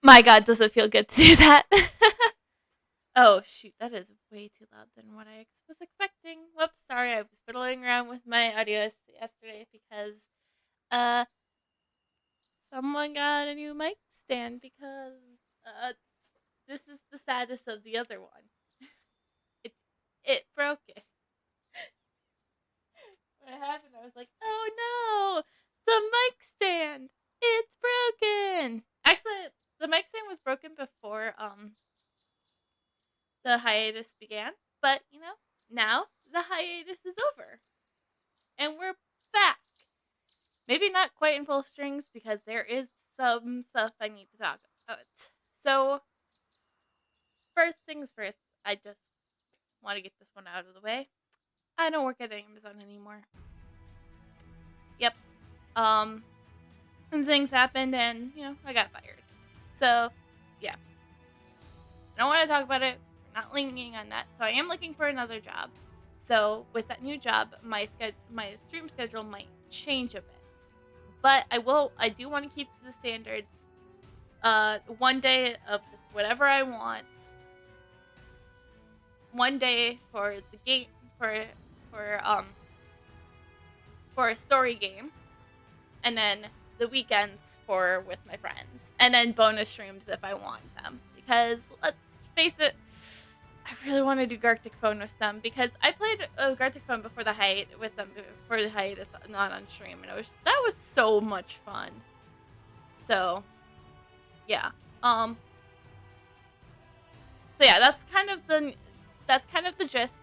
My God, does it feel good to do that? Oh, shoot, that is way too loud than what I was expecting. Whoops, sorry, I was fiddling around with my audio yesterday because, uh, someone got a new mic stand because, this is the saddest of the other one. It's, it broke it. When it happened, I was like, oh no, the mic stand, it's broken. Actually, the mic stand was broken before, the hiatus began, but now the hiatus is over and we're back. Maybe not quite in full strings because there is some stuff I need to talk about. So, first things first, I just want to get this one out of the way. I don't work at Amazon anymore. Yep. And things happened and, I got fired. So, yeah. I don't want to talk about it. We're not linking on that. So I am looking for another job. So with that new job, my stream schedule might change a bit. But I do want to keep to the standards. One day of just whatever I want. One day for the game for a story game. And then the weekends with my friends. And then bonus streams if I want them. Because let's face it, I really want to do Gartic Phone with them because I played Gartic Phone before the hiatus not on stream, and that was so much fun. So, yeah. So yeah, that's kind of the gist.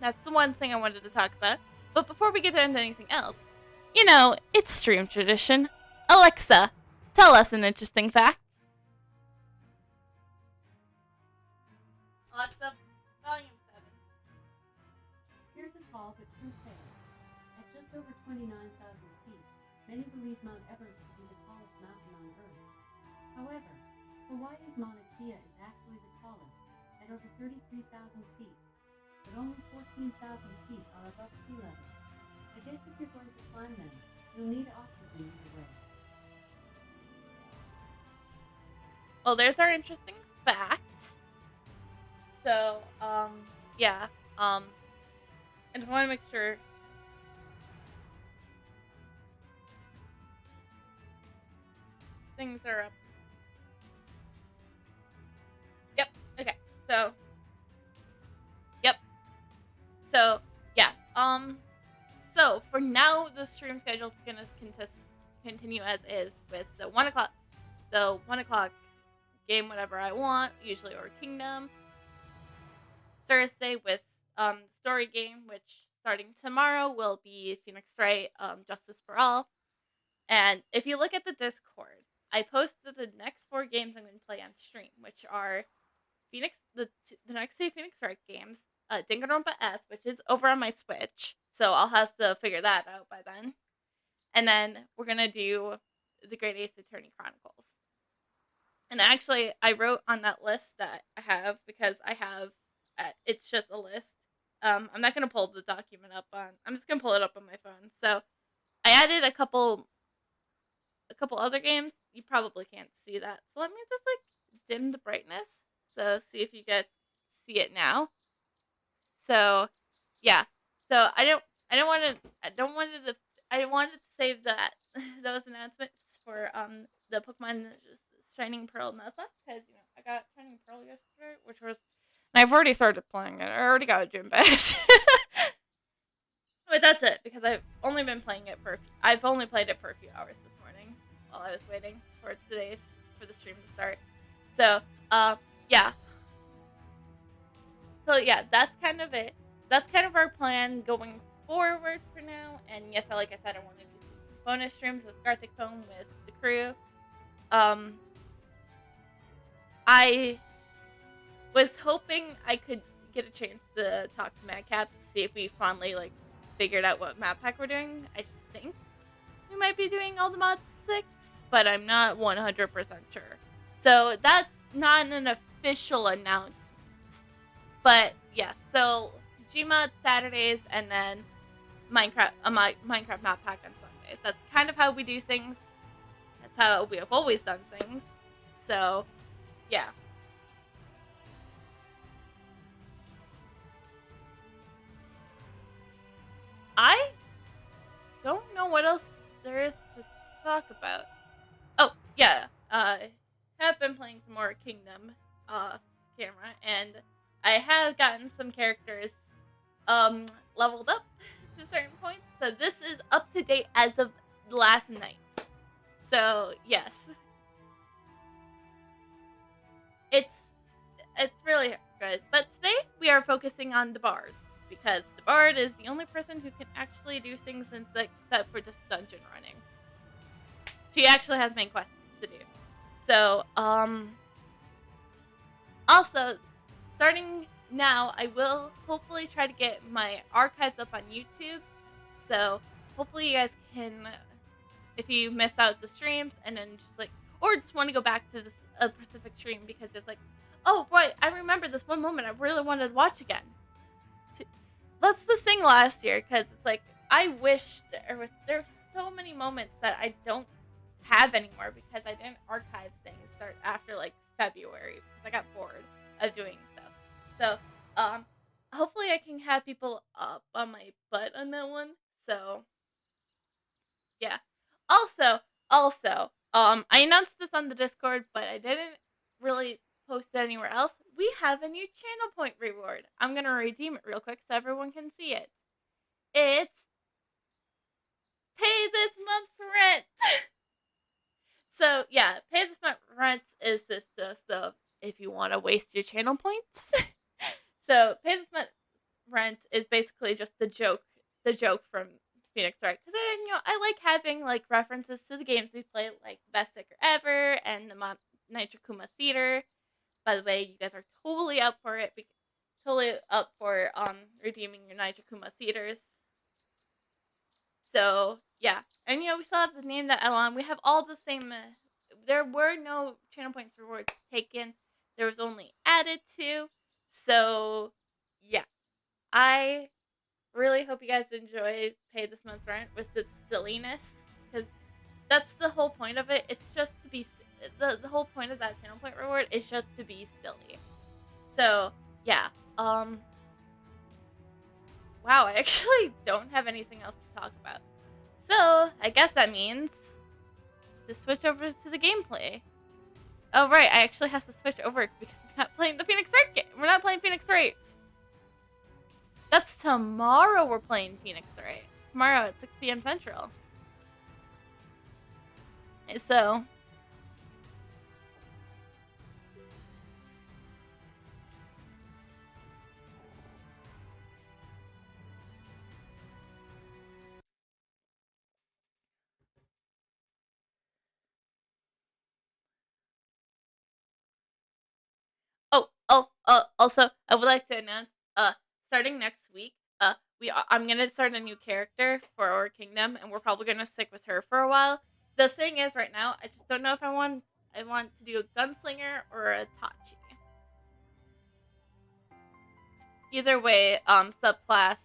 That's the one thing I wanted to talk about. But before we get into anything else, it's stream tradition. Alexa, tell us an interesting fact. Alexa, volume 7. Here's a tall but true tale. At just over 29,000 feet, many believe Mount Everest to be the tallest mountain on Earth. However, Hawaii's Mauna Kea is actually the tallest, at over 33,000 feet, but only 14,000 feet are above sea level. I guess if you're going to climb them, you'll need oxygen either way. Well, there's our interesting fact. So, yeah, I just want to make sure things are up. Yep, okay, so, yep, so, yeah, so, for now, the stream schedule is going to continue as is with the 1 o'clock game whatever I want, usually or Kingdom. Thursday with the story game, which starting tomorrow will be Phoenix Wright, Justice for All. And if you look at the Discord, I posted the next 4 games I'm going to play on stream, which are the next 2 Phoenix Wright games, Danganronpa S, which is over on my Switch, so I'll have to figure that out by then. And then we're going to do the Great Ace Attorney Chronicles. And actually, I wrote on that list that I have, because I have it's just a list. I'm not going to pull the document up I'm just going to pull it up on my phone. So I added a couple other games. You probably can't see that. So let me just dim the brightness. So see if you guys see it now. So yeah. So I wanted to save those announcements for the Pokemon Shining Pearl Nuzlocke, because I got Shining Pearl yesterday, which was, and I've already started playing it. I already got a gym badge. But that's it, because I've only been playing it I've only played it for a few hours this morning while I was waiting for the stream to start. So, yeah. So yeah, that's kind of it. That's kind of our plan going forward for now. And yes, like I said, I want to do bonus streams with Gartic Phone with the crew. I was hoping I could get a chance to talk to Madcap to see if we finally figured out what map pack we're doing. I think we might be doing all the mods 6, but I'm not 100% sure. So that's not an official announcement. But yeah, so Gmod Saturdays and then Minecraft map pack on Sundays. That's kind of how we do things. That's how we have always done things. So, yeah. I don't know what else there is to talk about. Oh, yeah. Have been playing some more Kingdom camera, and I have gotten some characters leveled up to certain points. So this is up to date as of last night. So yes, it's really good. But today we are focusing on the Bard because the Bard is the only person who can actually do things except for just dungeon running. She actually has main quests to do. So also starting now, I will hopefully try to get my archives up on YouTube. So hopefully you guys can, if you miss out the streams and then just like, or just want to go back to this a specific stream because it's like, oh boy, I remember this one moment I really wanted to watch again. That's the thing last year, because it's like I wish there's so many moments that I don't have anymore because I didn't archive things start after like February because I got bored of doing so. So hopefully I can have people up on my butt on that one. So yeah. Also, I announced this on the Discord, but I didn't really post it anywhere else. We have a new channel point reward. I'm gonna redeem it real quick so everyone can see it. It's pay this month's rent. So yeah, pay this month's rent is just if you want to waste your channel points. So pay this month's rent is basically just the joke from Phoenix Wright, because I like having like references to the games we play, like the best sticker ever and the Nitro Kuma Theater. By the way, you guys are totally up for it. Totally up for redeeming your Nitro Kuma Theaters. So yeah, and we still have the name that Elon. We have all the same. There were no channel points rewards taken. There was only added to. So yeah, I really hope you guys enjoy Pay This Month's Rent with its silliness, because that's the whole point of it. It's just to be the whole point of that channel point reward is just to be silly. So yeah, wow, I actually don't have anything else to talk about. So I guess that means to switch over to the gameplay. Oh right, I actually have to switch over because we're not playing the Phoenix Wright game. We're not playing Phoenix Wright. That's tomorrow we're playing Phoenix Wright. Tomorrow at 6 p.m. Central. So also I would like to announce starting next week, I'm gonna start a new character for our kingdom, and we're probably gonna stick with her for a while. The thing is, right now, I just don't know if I want to do a gunslinger or a Tachi. Either way, subclass.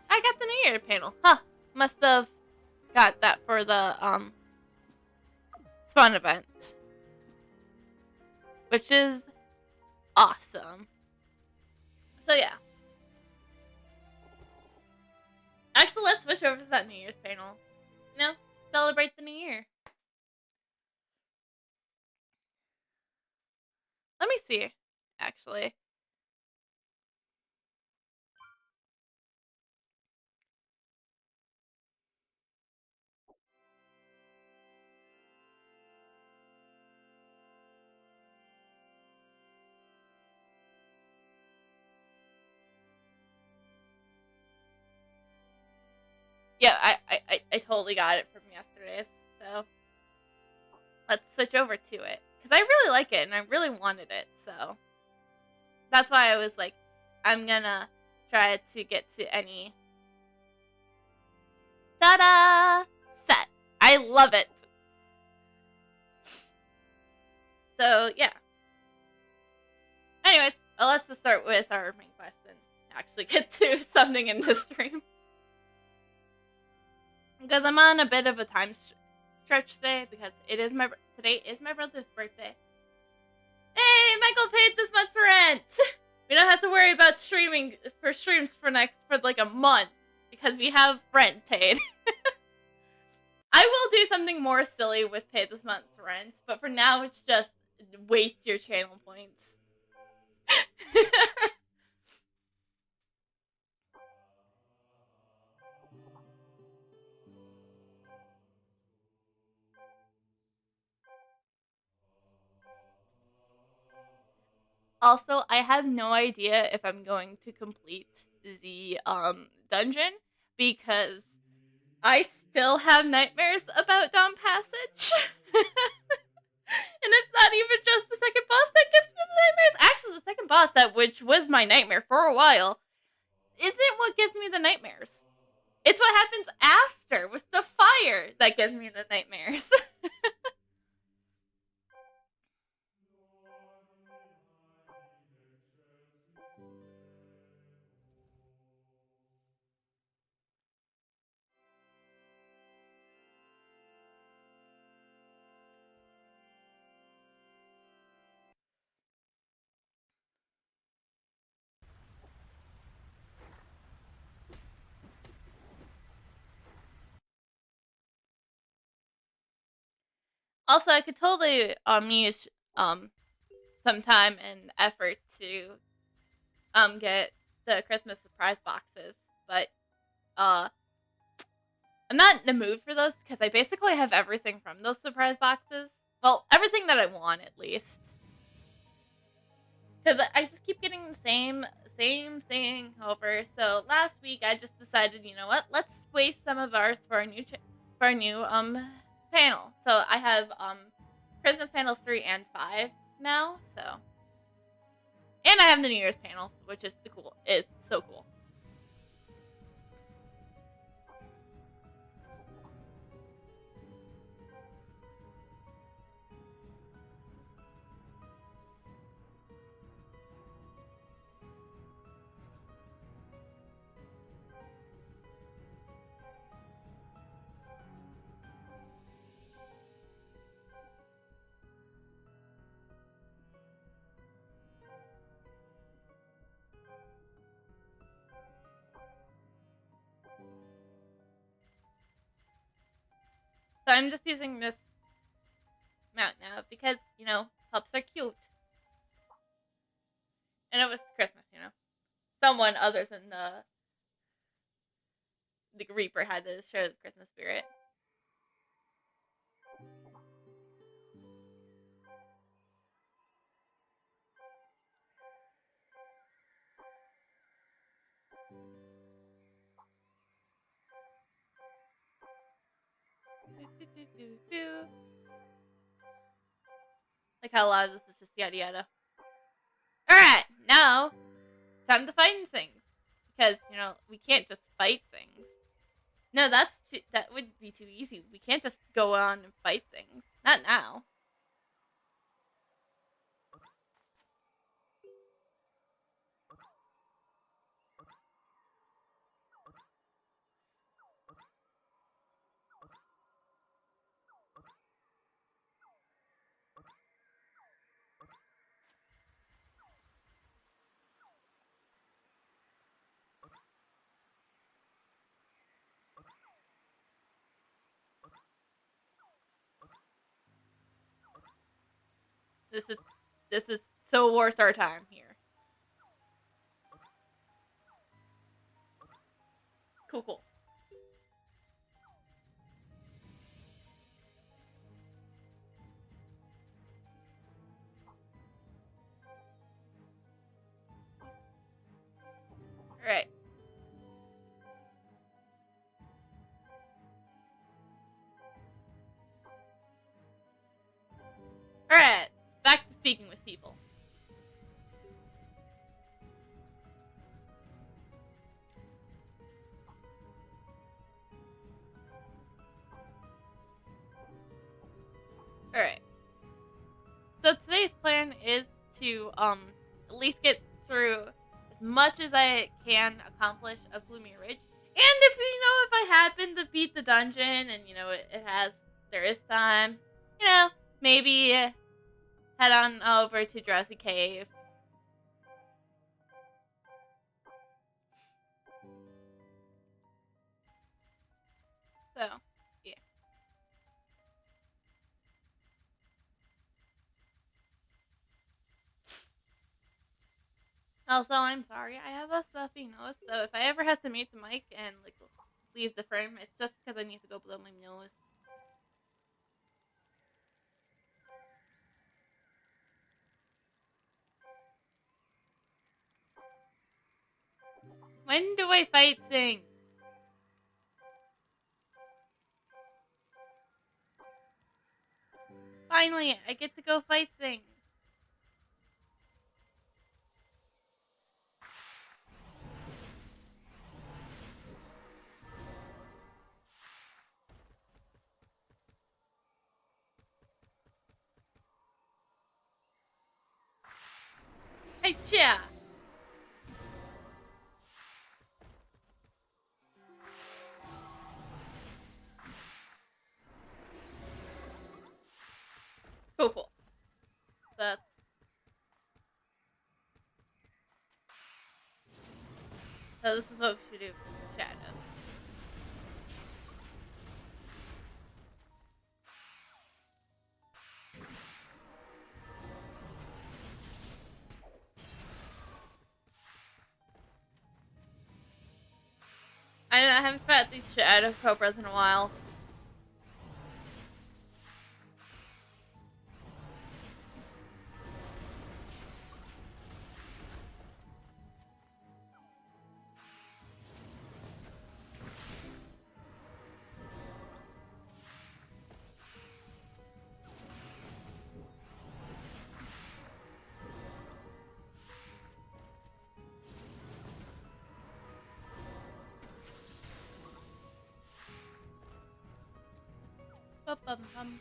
I got the New Year panel. Huh. Must have got that for the spawn event, which is awesome. So yeah. Actually, let's switch over to that New Year's panel. Celebrate the New Year. Let me see, actually. Yeah, I totally got it from yesterday's, so let's switch over to it. Because I really like it, and I really wanted it, so that's why I was like, I'm gonna try to get to any. Ta-da! Set. I love it. So, yeah. Anyways, let's just start with our main quest and actually get to something in this stream. because I'm on a bit of a time stretch today because today is my brother's birthday. Hey, Michael paid this month's rent. We don't have to worry about streams for like a month because we have rent paid. I will do something more silly with pay this month's rent, but for now it's just waste your channel points. Also, I have no idea if I'm going to complete the dungeon because I still have nightmares about Dawn Passage. And it's not even just the second boss that gives me the nightmares. Actually, the second boss, which was my nightmare for a while, isn't what gives me the nightmares. It's what happens after with the fire that gives me the nightmares. Also, I could totally use some time and effort to get the Christmas surprise boxes, but I'm not in the mood for those because I basically have everything from those surprise boxes. Well, everything that I want at least. Because I just keep getting the same thing over. So last week I just decided, you know what? Let's waste some of ours for our new panel. So I have Christmas panels 3 and 5 now. So, and I have the New Year's panel, which is so cool. So I'm just using this mount now because, you know, pups are cute. And it was Christmas, you know. Someone other than the Reaper had to show the Christmas spirit. Like how a lot of this is just yada yada. Alright, now time to fight things. Because, you know, we can't just fight things. No, that would be too easy. We can't just go on and fight things. Not now. This is so worth our time here. Cool. Alright. Alright. Back to speaking with people. Alright. So today's plan is to at least get through as much as I can accomplish of Gloomy Ridge. And if I happen to beat the dungeon and there is time, maybe head on over to Drowsy Cave. So, yeah. Also, I'm sorry, I have a stuffy nose, so if I ever have to mute the mic and leave the frame, it's just because I need to go blow my nose. When do I fight things? Finally, I get to go fight things. Hey, yeah. Cool. That's... So this is what we should do for shadows. I haven't fought these shadow cobras in a while. Bum.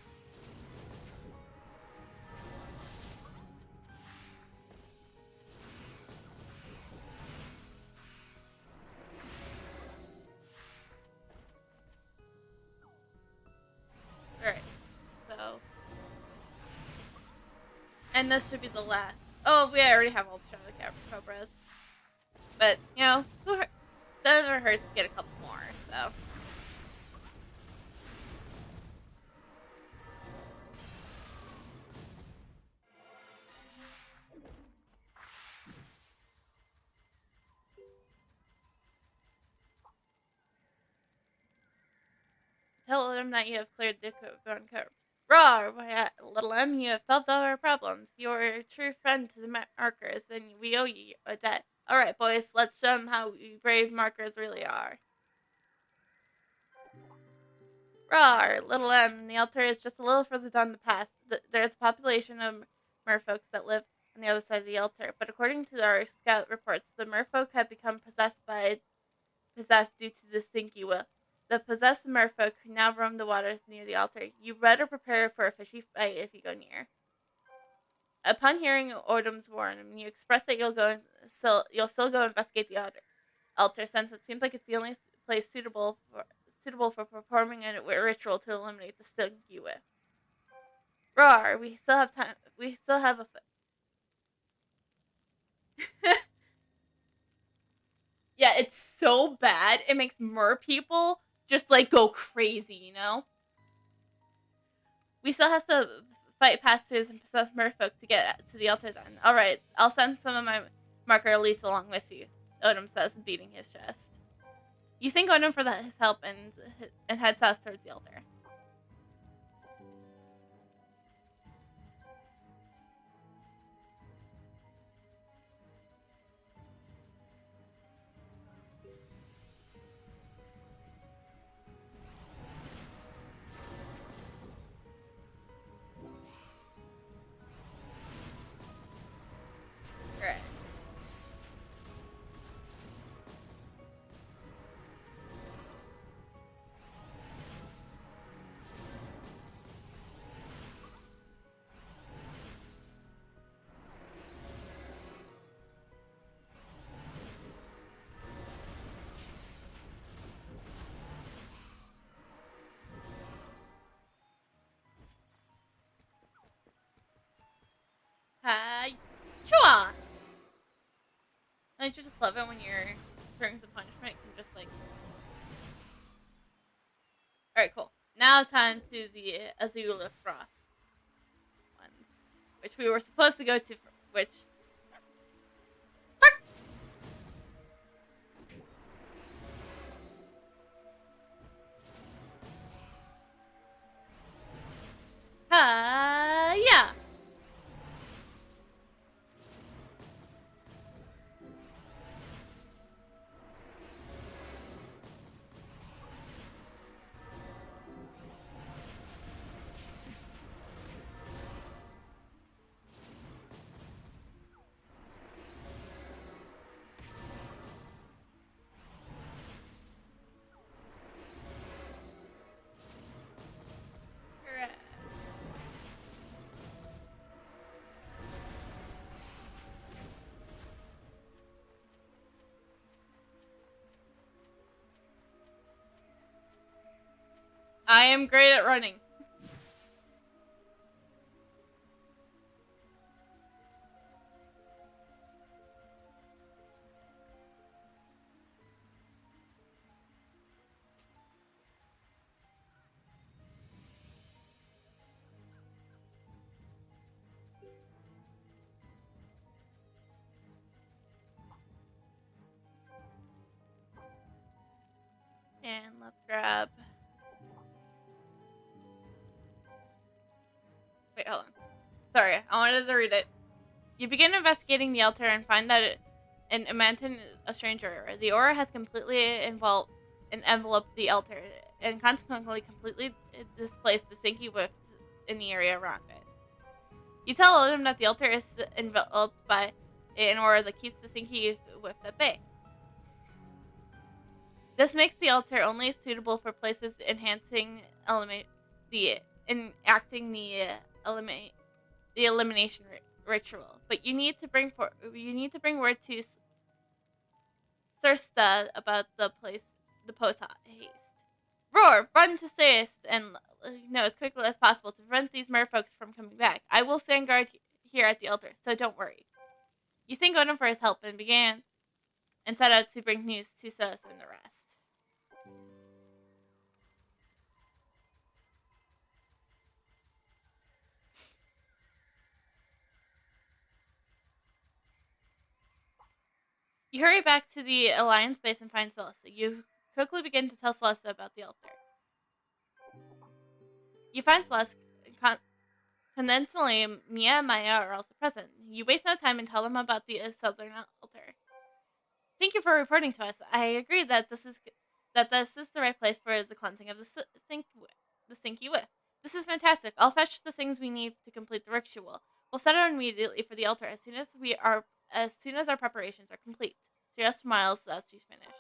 Alright, so... And this should be the last. Oh, we already have all the shadow cobras. But, never hurts to get a couple more, so... Tell them that you have cleared the Cobra curve. Roar! Little M, you have solved all our problems. You're a true friend to the markers, and we owe you a debt. Alright, boys, let's show them how brave markers really are. Roar! Little M, the altar is just a little further down the path. There's a population of merfolks that live on the other side of the altar, but according to our scout reports, the merfolk have become possessed due to the stinky will. The possessed merfolk now roam the waters near the altar. You better prepare for a fishy fight if you go near. Upon hearing Ordum's warning, you express that you'll still go investigate the altar, since it seems like it's the only place suitable for performing a ritual to eliminate the stinky whiff. Roar! We still have time. We still have a. Yeah, it's so bad. It makes mer people just go crazy, We still have to fight pastors and possess merfolk to get to the altar then. Alright, I'll send some of my marker elites along with you, Odom says, beating his chest. You thank Odom for his help and head south towards the altar. Alright. Don't you just love it when you're during some punishment can just like. All right, cool. Now time to the Azula Frost ones, which we were supposed to go to, which. Yeah. Correct. I am great at running. And let's grab. Wait, hold on. Sorry, I wanted to read it. You begin investigating the altar and find that an Imantan is a stranger. The aura has completely enveloped the altar, and consequently completely displaced the stinky whiffs in the area around it. You tell Odin that the altar is enveloped by an aura that keeps the stinky whiff at bay. This makes the altar only suitable for places enhancing enacting the elimination ritual. But you need to bring word to Sursta about the post haste. Roar! Run to Seist and as quickly as possible to prevent these merfolks from coming back. I will stand guard here at the altar, so don't worry. You thank Odin for his help and set out to bring news to Sos and the rest. You hurry back to the Alliance base and find Celesta. You quickly begin to tell Celesta about the altar. You find Celeste. Coincidentally, Mia and Maya are also present. You waste no time and tell them about the southern altar. Thank you for reporting to us. I agree that this is the right place for the cleansing of the stinky whiff. This is fantastic. I'll fetch the things we need to complete the ritual. We'll set out immediately for the altar as soon as our preparations are complete. She just smiles as she finishes.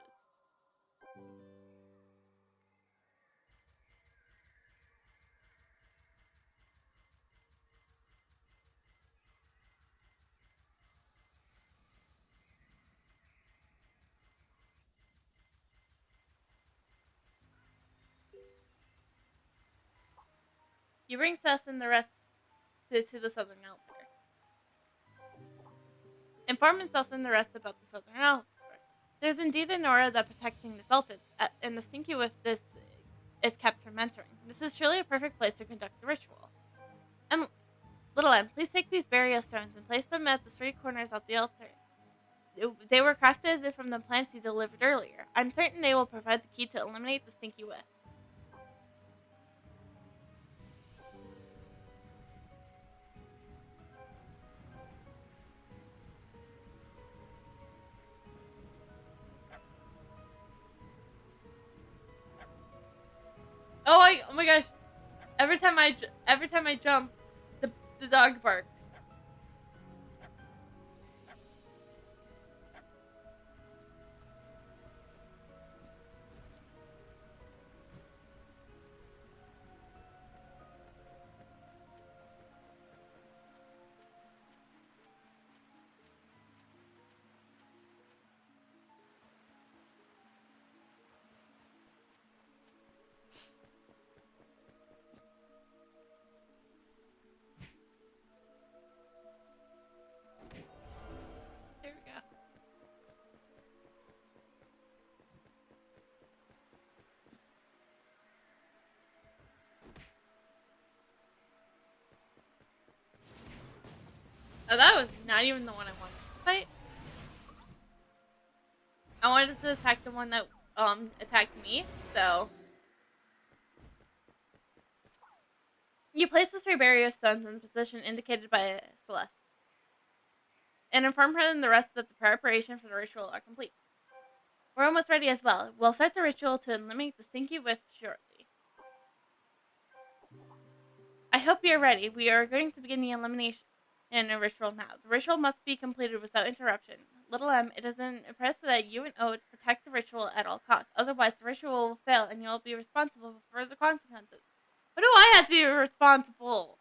You bring Sess and the rest to the southern altar. Inform Sess and the rest about the southern altar. There's indeed an aura that protecting this altar, and the stinky with this is kept from entering. This is truly a perfect place to conduct the ritual. Little M, please take these burial stones and place them at the three corners of the altar. They were crafted from the plants you delivered earlier. I'm certain they will provide the key to eliminate the stinky whiff. Oh my gosh! Every time I jump, the dog barks. Oh, that was not even the one I wanted to fight. I wanted to attack the one that attacked me, so you place the three barrier stones in the position indicated by Celeste, and inform her and the rest that the preparation for the ritual are complete. We're almost ready as well. We'll start the ritual to eliminate the stinky whiff shortly. I hope you're ready. We are going to begin the elimination ritual now. The ritual must be completed without interruption. Little M, it is impressive that you and O protect the ritual at all costs. Otherwise, the ritual will fail and you'll be responsible for further consequences. Why do I have to be responsible?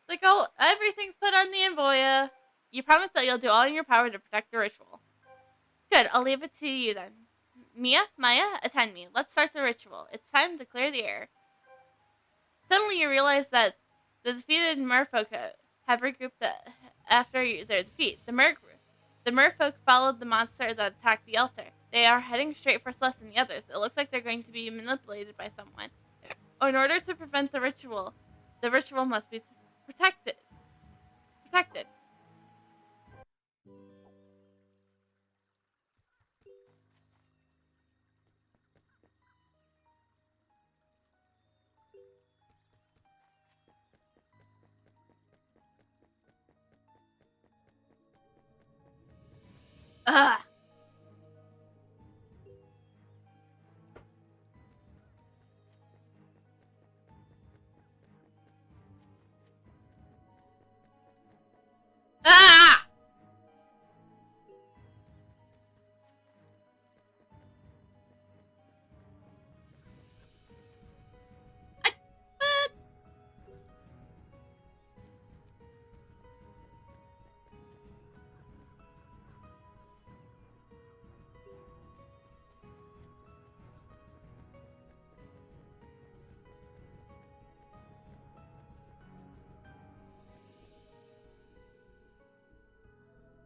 Like, oh, everything's put on the Envoya. You promise that you'll do all in your power to protect the ritual. Good, I'll leave it to you then. Maya, attend me. Let's start the ritual. It's time to clear the air. Suddenly you realize that the defeated merfolk have regrouped after their defeat. The merfolk followed the monster that attacked the altar. They are heading straight for Celeste and the others. It looks like they're going to be manipulated by someone. In order to prevent the ritual must be protected. Protected. Ugh. Ah! I, what?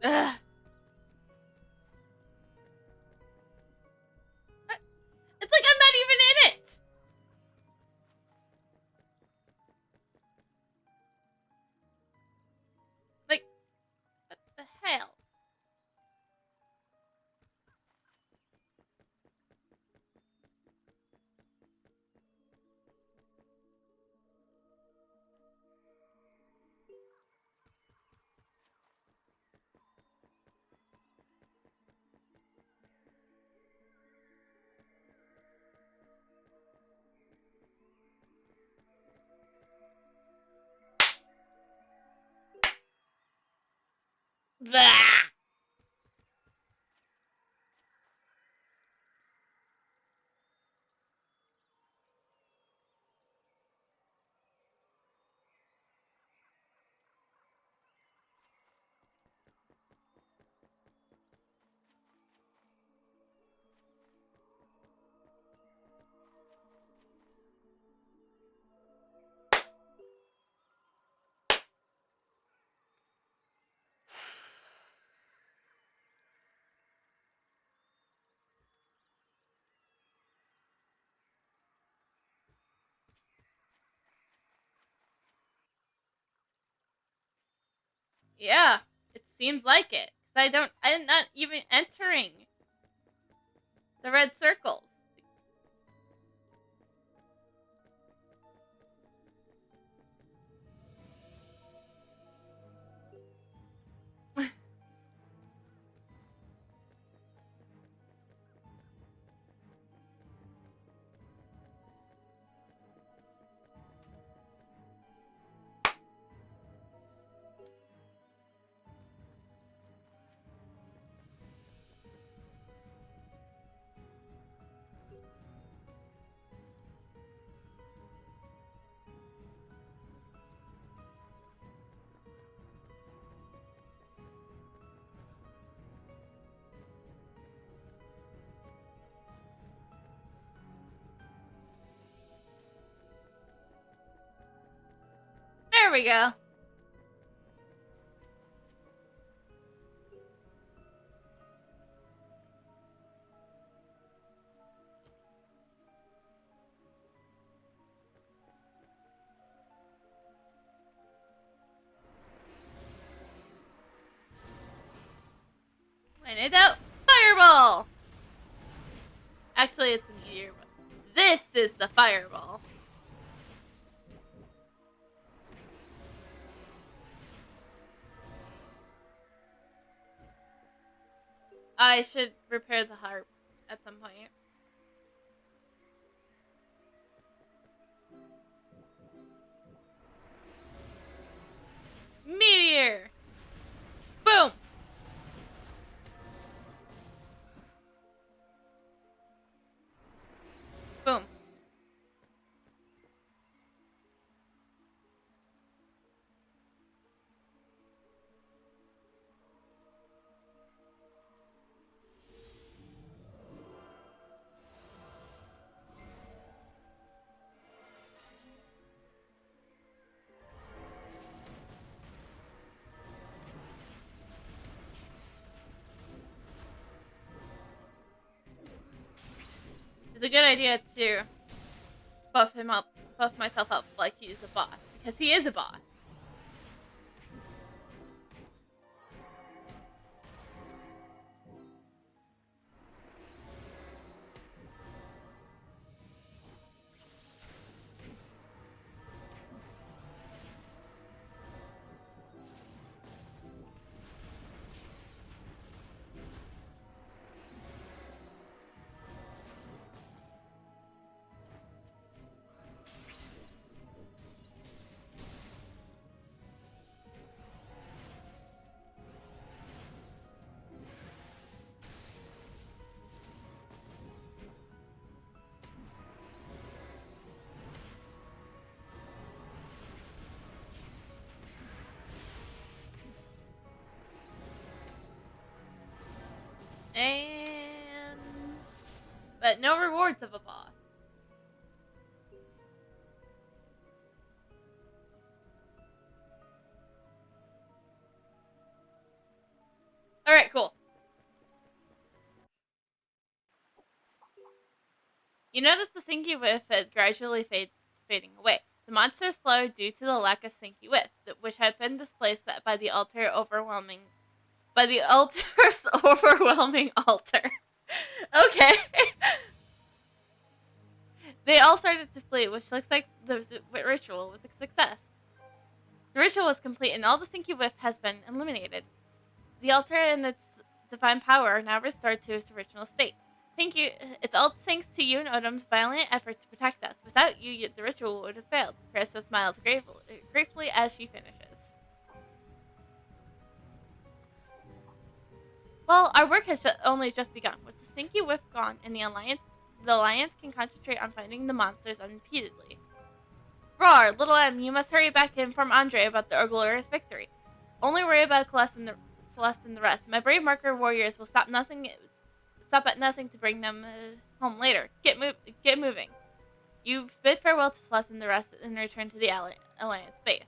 Ugh. It's like I'm not even in it. Like, what the hell? Blah. Yeah, it seems like it. I'm not even entering the red circles. There we go. is the fireball. I should repair the harp at some point. Meteor! Boom! Boom. It's a good idea to buff myself up like he's a boss, because he is a boss. And... but no rewards of a boss. Alright, cool. You notice the Sinky Whiff is gradually fading away. The monsters flow due to the lack of Sinky Whiff, which had been displaced by the altar's overwhelming altar. Okay. They all started to flee, which looks like the ritual was a success. The ritual was complete and all the Sinky Whiff has been eliminated. The altar and its divine power are now restored to its original state. Thank you. It's all thanks to you and Odom's violent effort to protect us. Without you, the ritual would have failed. Carissa smiles gratefully as she finishes. Well, our work has only just begun. With the Sinky Whiff gone and the Alliance can concentrate on fighting the monsters unimpededly. Roar! Little M, you must hurry back to inform Andre about the glorious victory. Only worry about Celeste and the rest. My brave marker warriors will stop at nothing to bring them home later. Get moving. You bid farewell to Celeste and the rest and return to the Alliance base.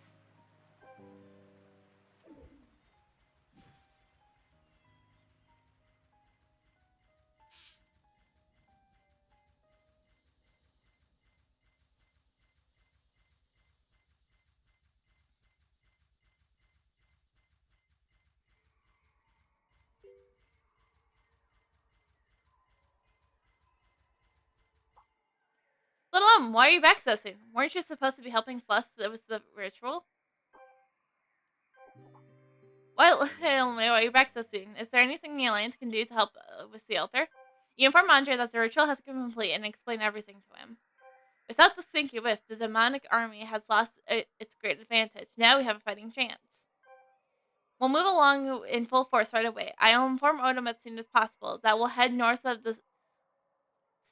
Little why are you back so soon? Weren't you supposed to be helping Celeste with the ritual? Why are you back so soon? Is there anything the Alliance can do to help with the altar? You inform Andre that the ritual has been complete and explain everything to him. Without the Sinky Whiff, the demonic army has lost its great advantage. Now we have a fighting chance. We'll move along in full force right away. I'll inform Odom as soon as possible that we'll head north of the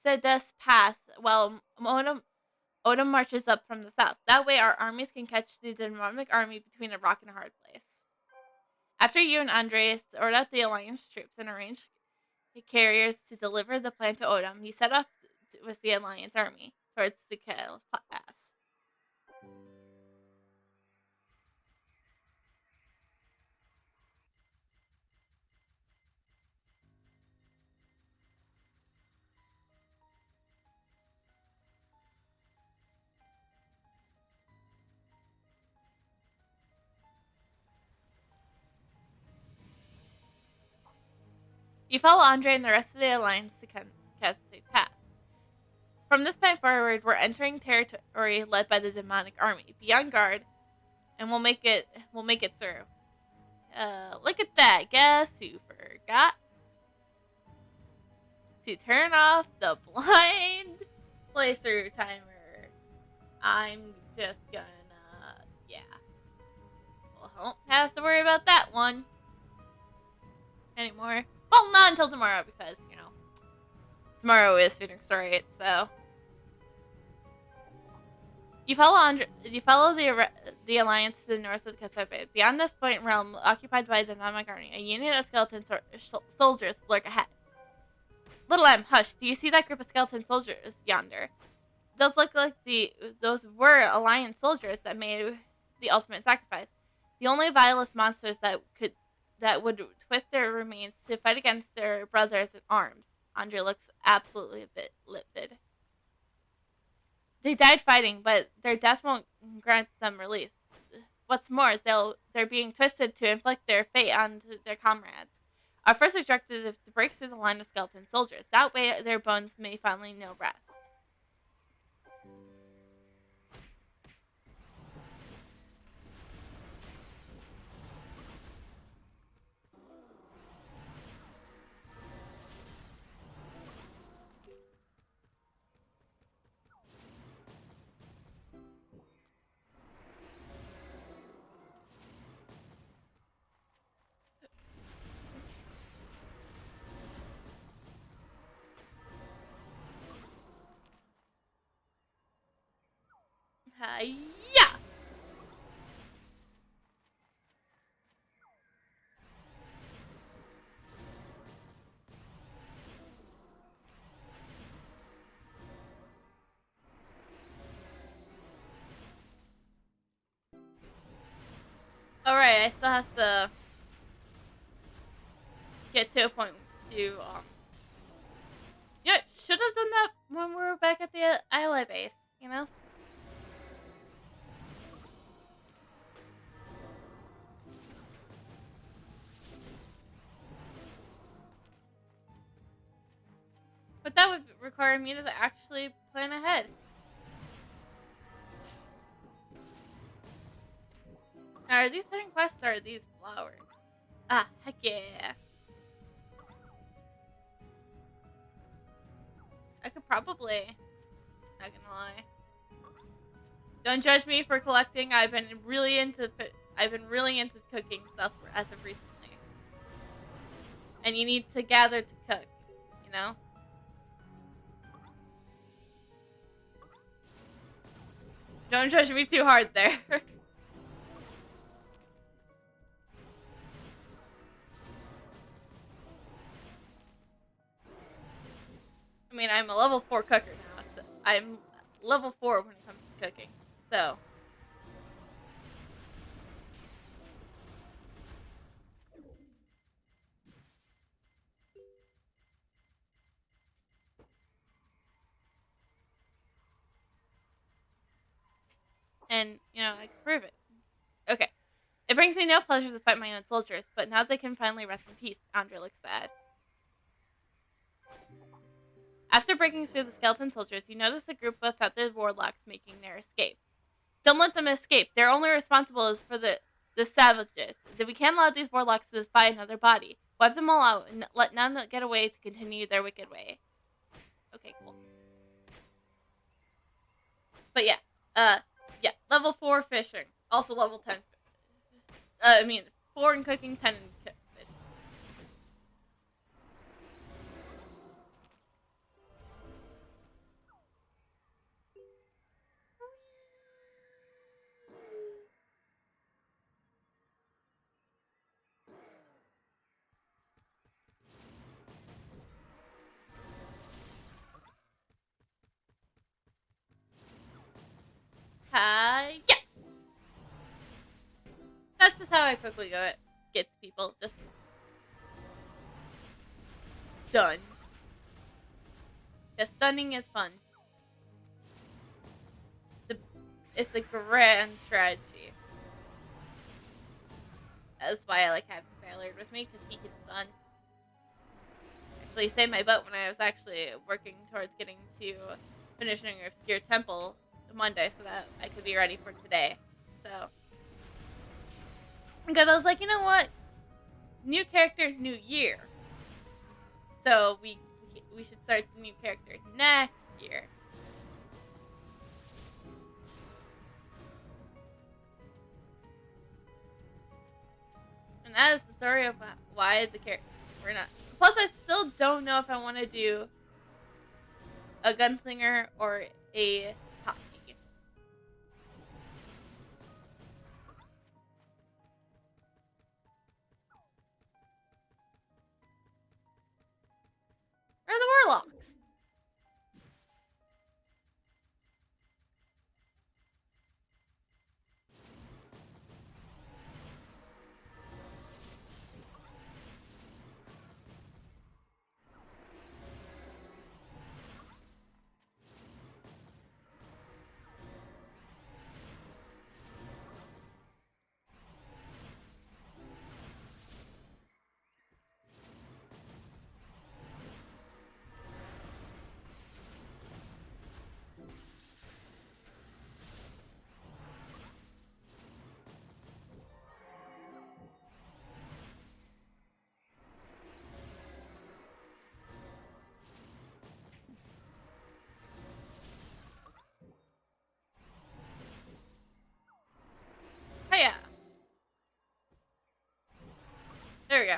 Sedes Pass while Odom marches up from the south. That way our armies can catch the demonic army between a rock and a hard place. After you and Andreas sort out the Alliance troops and arrange carriers to deliver the plan to Odom, you set off with the Alliance army towards the Kale Pass. You follow Andre and the rest of the Alliance to Cascade Pass. From this point forward, we're entering territory led by the demonic army. Be on guard, and we'll make it through. Look at that. Guess who forgot to turn off the blind playthrough timer? I'm just gonna, yeah. Well, I won't have to worry about that one anymore. Well, not until tomorrow, because, you know, tomorrow is Phoenix Wright, so. You follow the alliance to the north of the Pacific. Beyond this point realm, occupied by the Namak army, a union of skeleton soldiers lurk ahead. Little M, hush! Do you see that group of skeleton soldiers yonder? Those look like those were alliance soldiers that made the ultimate sacrifice. The only vilest monsters that would twist their remains to fight against their brothers in arms. Andre looks absolutely a bit livid. They died fighting, but their death won't grant them release. What's more, they're being twisted to inflict their fate onto their comrades. Our first objective is to break through the line of skeleton soldiers. That way, their bones may finally know rest. Yeah! Alright, I still have to get to a point to, yeah, should have done that when we were back at the ally base, you know? But that would require me to actually plan ahead. Now, are these hidden quests or are these flowers? Ah, heck yeah. I could probably, not gonna lie. Don't judge me for collecting. I've been really into cooking stuff as of recently. And you need to gather to cook, you know? Don't judge me too hard there. I mean, I'm a level 4 cooker now. So I'm level 4 when it comes to cooking. So. And, you know, I can prove it. Okay. It brings me no pleasure to fight my own soldiers, but now they can finally rest in peace. Andre looks sad. After breaking through the skeleton soldiers, you notice a group of feathered warlocks making their escape. Don't let them escape. They're only responsible for the savages. We can't allow these warlocks to defy another body. Wipe them all out and let none get away to continue their wicked way. Okay, cool. But yeah, yeah, level 4 fishing. Also level 10. I mean, 4 in cooking, 10 in fishing. Yeah! That's just how I quickly get people. Just done. Because stunning is fun. It's a grand strategy. That's why I like having Ballard with me, because he can stun. Actually saved my butt when I was actually working towards getting to finishing Obscure Temple Monday so that I could be ready for today. So, because I was like, you know what? New character, new year. So we should start the new character next year. And that is the story of why the character we're not. Plus, I still don't know if I want to do a gunslinger or a hotkey. Or the warlocks. Oh yeah. There we go.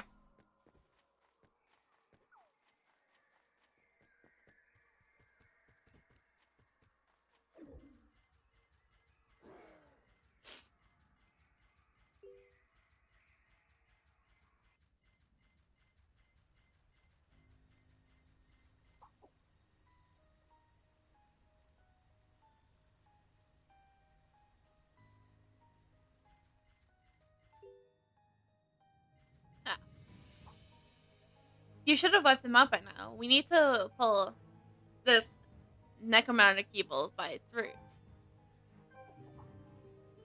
Ah. You should have wiped them out by now. We need to pull this necromantic evil by its roots.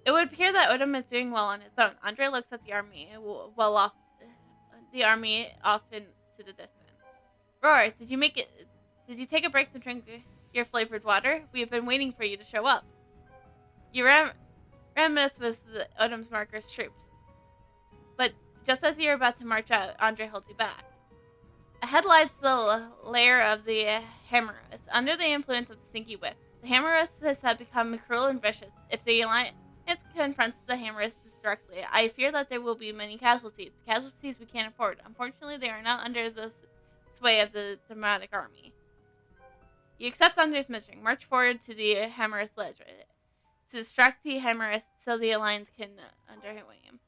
It would appear that Odin is doing well on his own. Andre looks at the army well off, the army off into the distance. Roar, did you make it? Did you take a break to drink your flavored water? We have been waiting for you to show up. You reminisce with Odin's marker's troops, but just as you're about to march out, Andre holds you back. Ahead lies the lair of the Hammerus. Under the influence of the stinky whip, the Hammeruses have become cruel and vicious. If the Alliance confronts the Hammeruses directly, I fear that there will be many casualties. Casualties we can't afford. Unfortunately, they are not under the sway of the Dramatic Army. You accept Andre's mission. March forward to the Hammerus ledge to distract the Hammerus so the Alliance can underway him.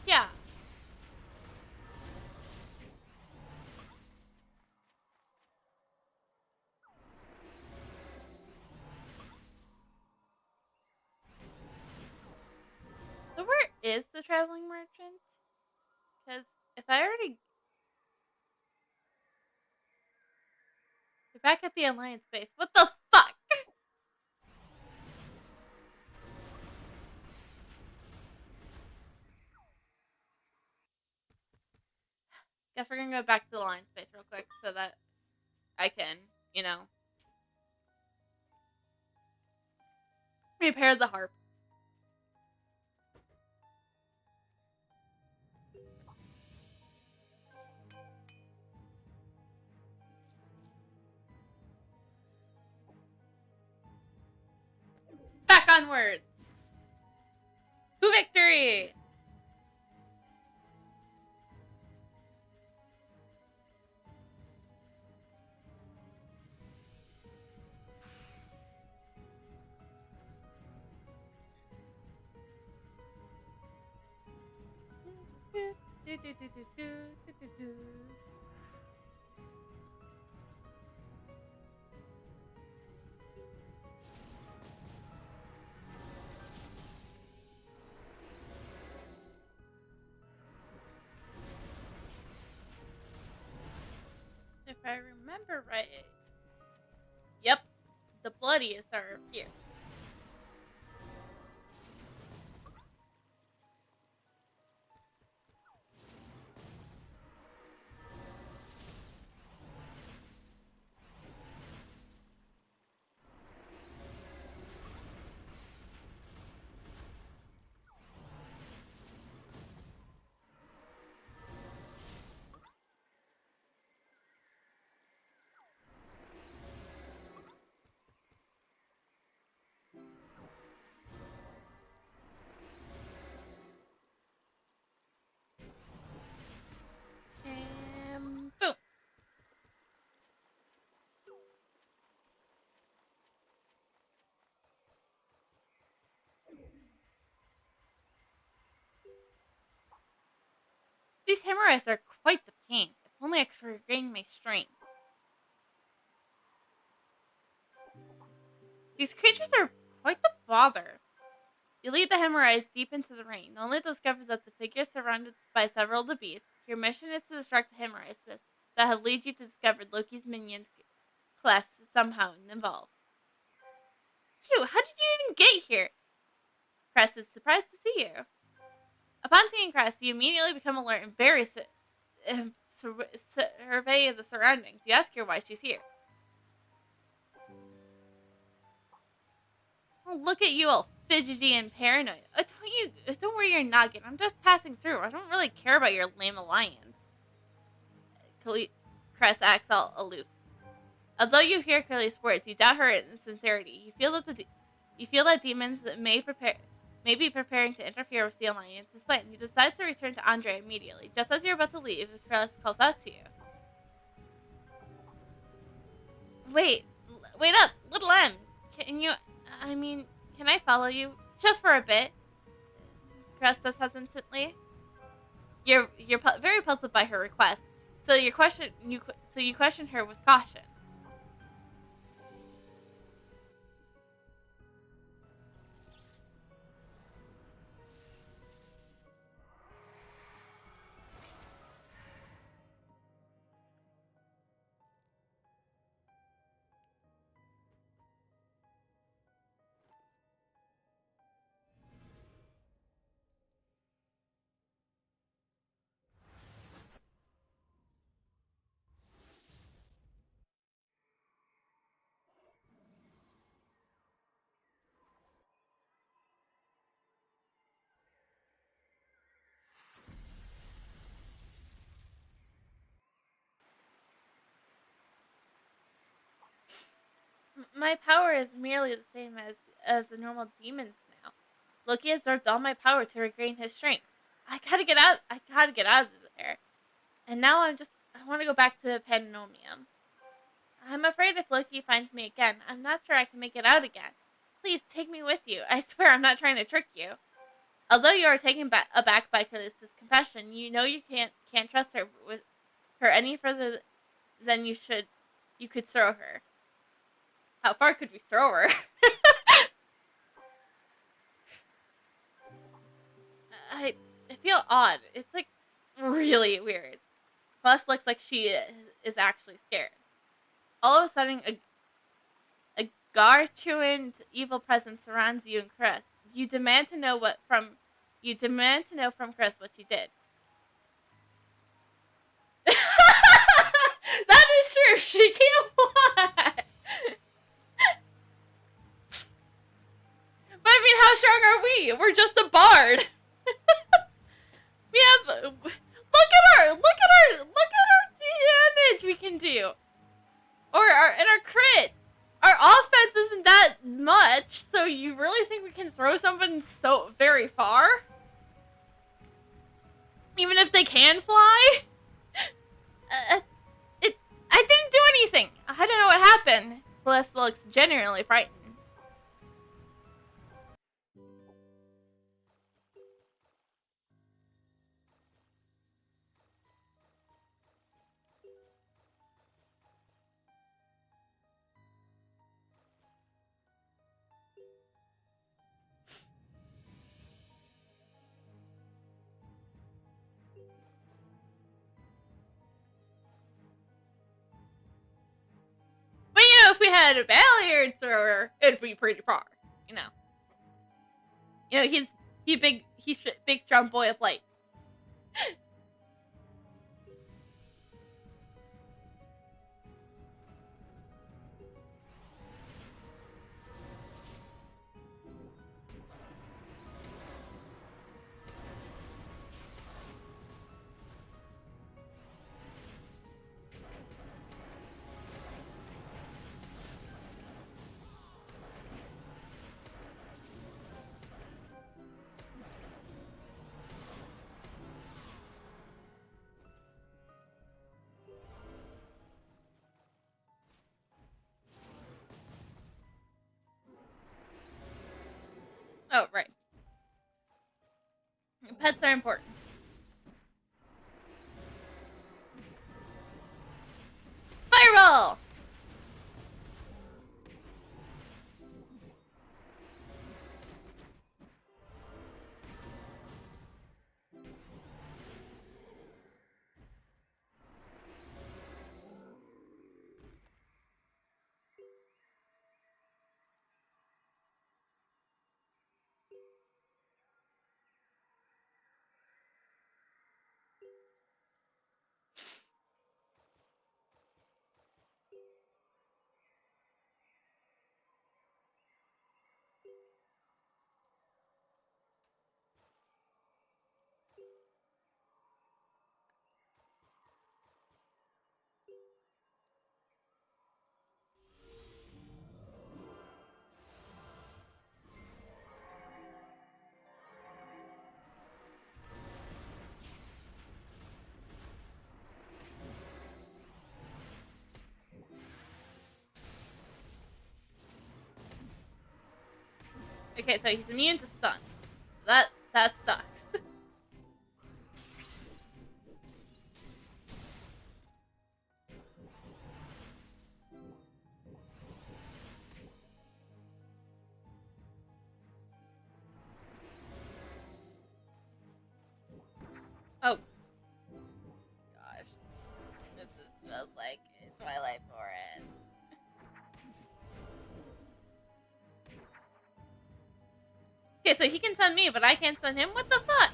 Yeah. So where is the traveling merchant? Because if I already... You're back at the Alliance base. What the fuck? Guess we're gonna go back to the Alliance base real quick so that I can, repair the harp. Back onwards! To victory! Do, do, do, do, do, do, do, do. If I remember right, yep, the bloodiest are here. And boom. These hemorrhoids are quite the pain. If only I could regain my strength. These creatures are quite the bother. You lead the hemorrhoids deep into the rain, only to discover that the figure is surrounded by several of the beasts. Your mission is to distract the hemorrhoids that have led you to discover Loki's minions class somehow involved. Phew, how did you even get here? Cress is surprised to see you. Upon seeing Cress, you immediately become alert and very survey the surroundings. You ask her why she's here. Oh, look at you all fidgety and paranoid. Don't worry your noggin. I'm just passing through. I don't really care about your lame alliance. Cress acts all aloof. Although you hear Curly's words, you doubt her sincerity. You feel that demons may be preparing to interfere with the alliance's plan. You decide to return to Andre immediately. Just as you're about to leave, Cress calls out to you. Wait up, little M. Can I follow you? Just for a bit. Cress says hesitantly. You're very puzzled by her request, so you question her with caution. My power is merely the same as the normal demons now. Loki absorbed all my power to regain his strength. I gotta get out of there. And now I want to go back to Pandemonium. I'm afraid if Loki finds me again, I'm not sure I can make it out again. Please take me with you. I swear I'm not trying to trick you. Although you are taken aback by Curtis's confession, you know you can't trust her any further than you could throw her. How far could we throw her? I feel odd. It's like really weird. Plus looks like she is actually scared. All of a sudden, a gargantuan evil presence surrounds you and Chris. You demand to know from Chris what she did. That is true. She can't fly. But I mean, how strong are we? We're just a bard. We have. Look at our damage we can do. Or our crit. Our offense isn't that much, so you really think we can throw someone so very far? Even if they can fly? I didn't do anything. I don't know what happened. Celeste looks genuinely frightened. we had a Balliard thrower, it'd be pretty far, you know. You know, he's big strong boy of light. Oh, right. Pets are important. Fireball! Okay, so he's immune to stun. That sucks. Oh gosh, this feels like Twilight Forest. Okay, so he can stun me, but I can't stun him? What the fuck?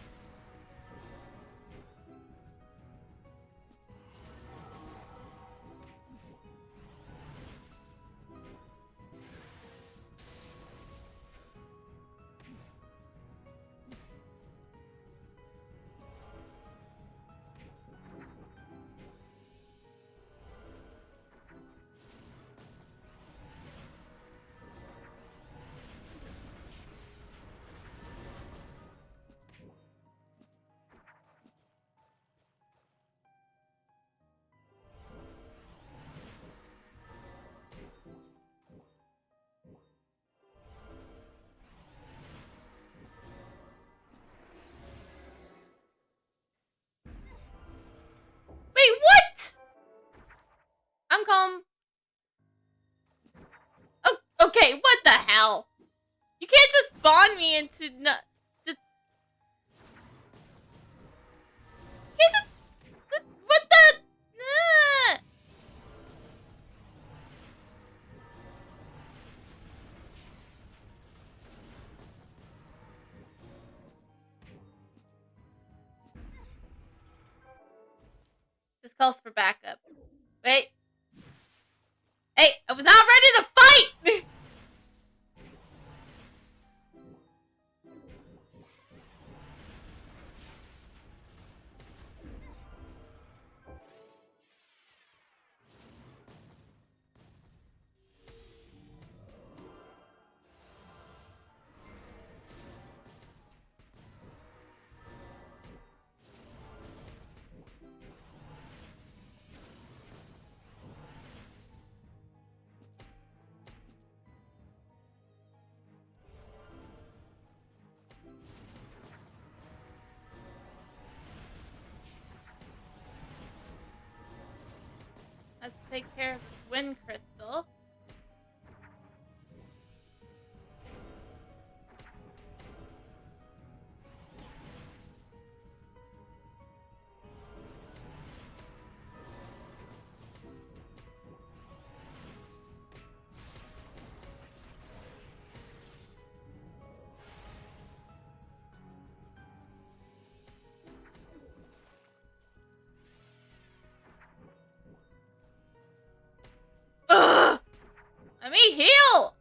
Wait, what? I'm calm. Oh, okay, what the hell? You can't just spawn me into just. You can't just. What the? Nah. This calls for backup. Wait. Hey, I was not ready to fight! Let's take care of this wind crystal. me heal!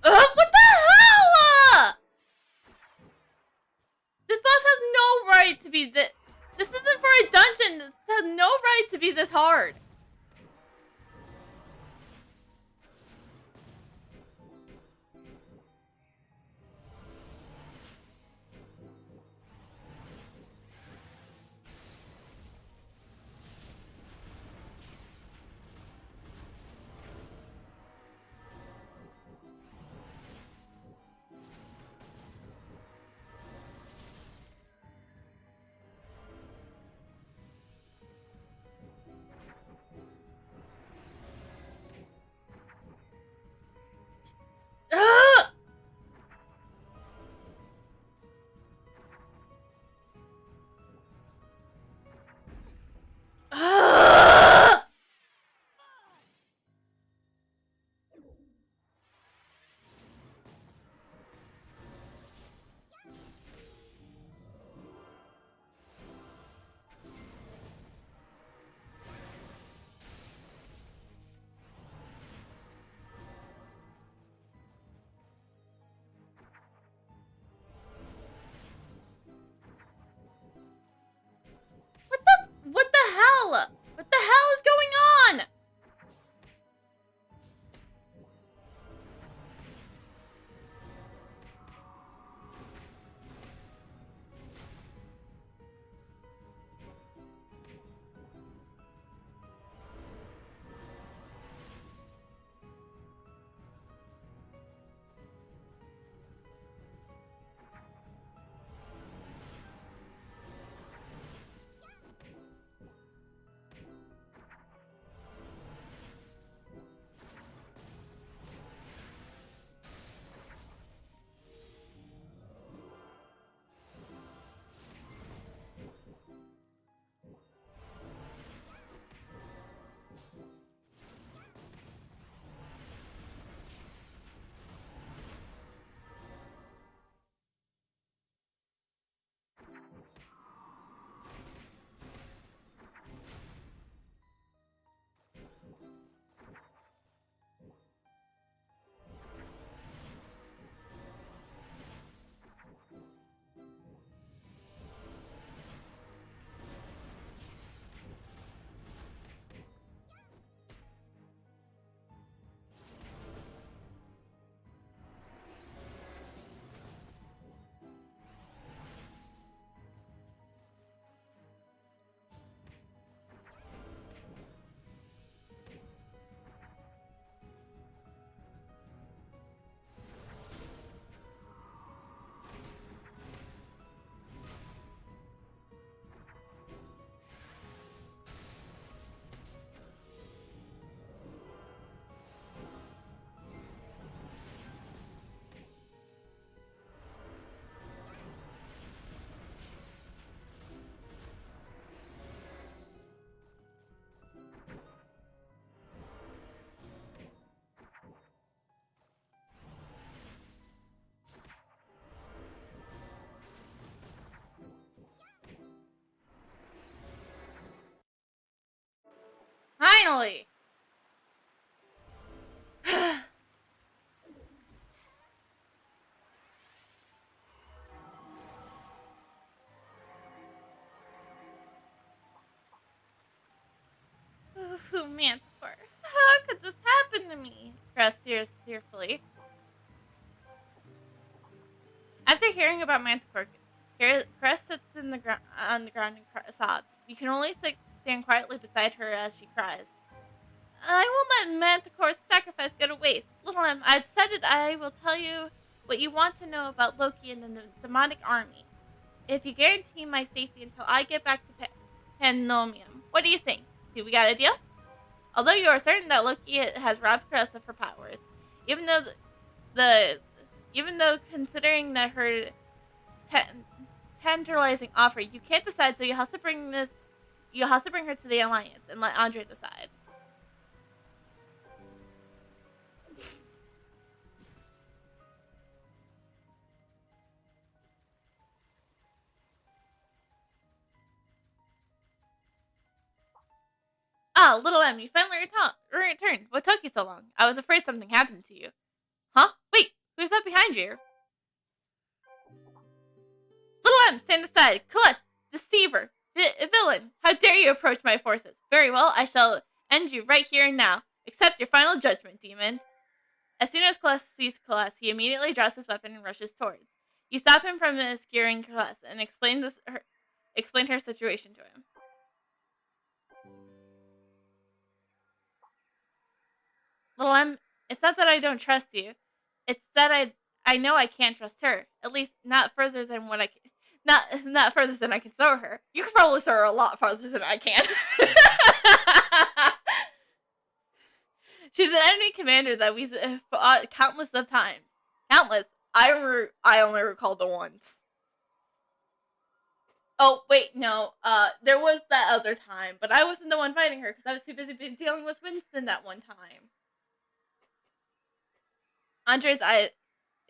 What the hell? This boss has no right to be this. This isn't for a dungeon. This has no right to be this hard. Ugh! Ugh! What the hell? What the hell is going on? Finally! Ooh, Manticore. How could this happen to me? Crest tears tearfully. After hearing about Manticore, Crest sits on the ground and sobs. You can only stand quietly beside her as she cries. I won't let Manticore's sacrifice go to waste. Little M, I've said it. I will tell you what you want to know about Loki and the demonic army. If you guarantee my safety until I get back to Panomium. What do you think? Do we got a deal? Although you are certain that Loki has robbed Carissa of her powers, even though the even though considering that her tantalizing offer, you can't decide. So you have to bring this. You have to bring her to the Alliance and let Andre decide. Ah, little M, you finally returned. What took you so long? I was afraid something happened to you. Huh? Wait, who's that behind you? Little M, stand aside. Colette, deceiver, villain. How dare you approach my forces? Very well, I shall end you right here and now. Accept your final judgment, demon. As soon as Colette sees Colette, he immediately draws his weapon and rushes towards. You stop him from skewering Colette and explain her situation to him. Little M, it's not that I don't trust you. It's that I know I can't trust her. At least not further than what I can. Not further than I can throw her. You can probably throw her a lot farther than I can. She's an enemy commander that we fought countless of times. Countless. I only recall the once. Oh wait, no. There was that other time, but I wasn't the one fighting her because I was too busy dealing with Winston that one time. Andre's eye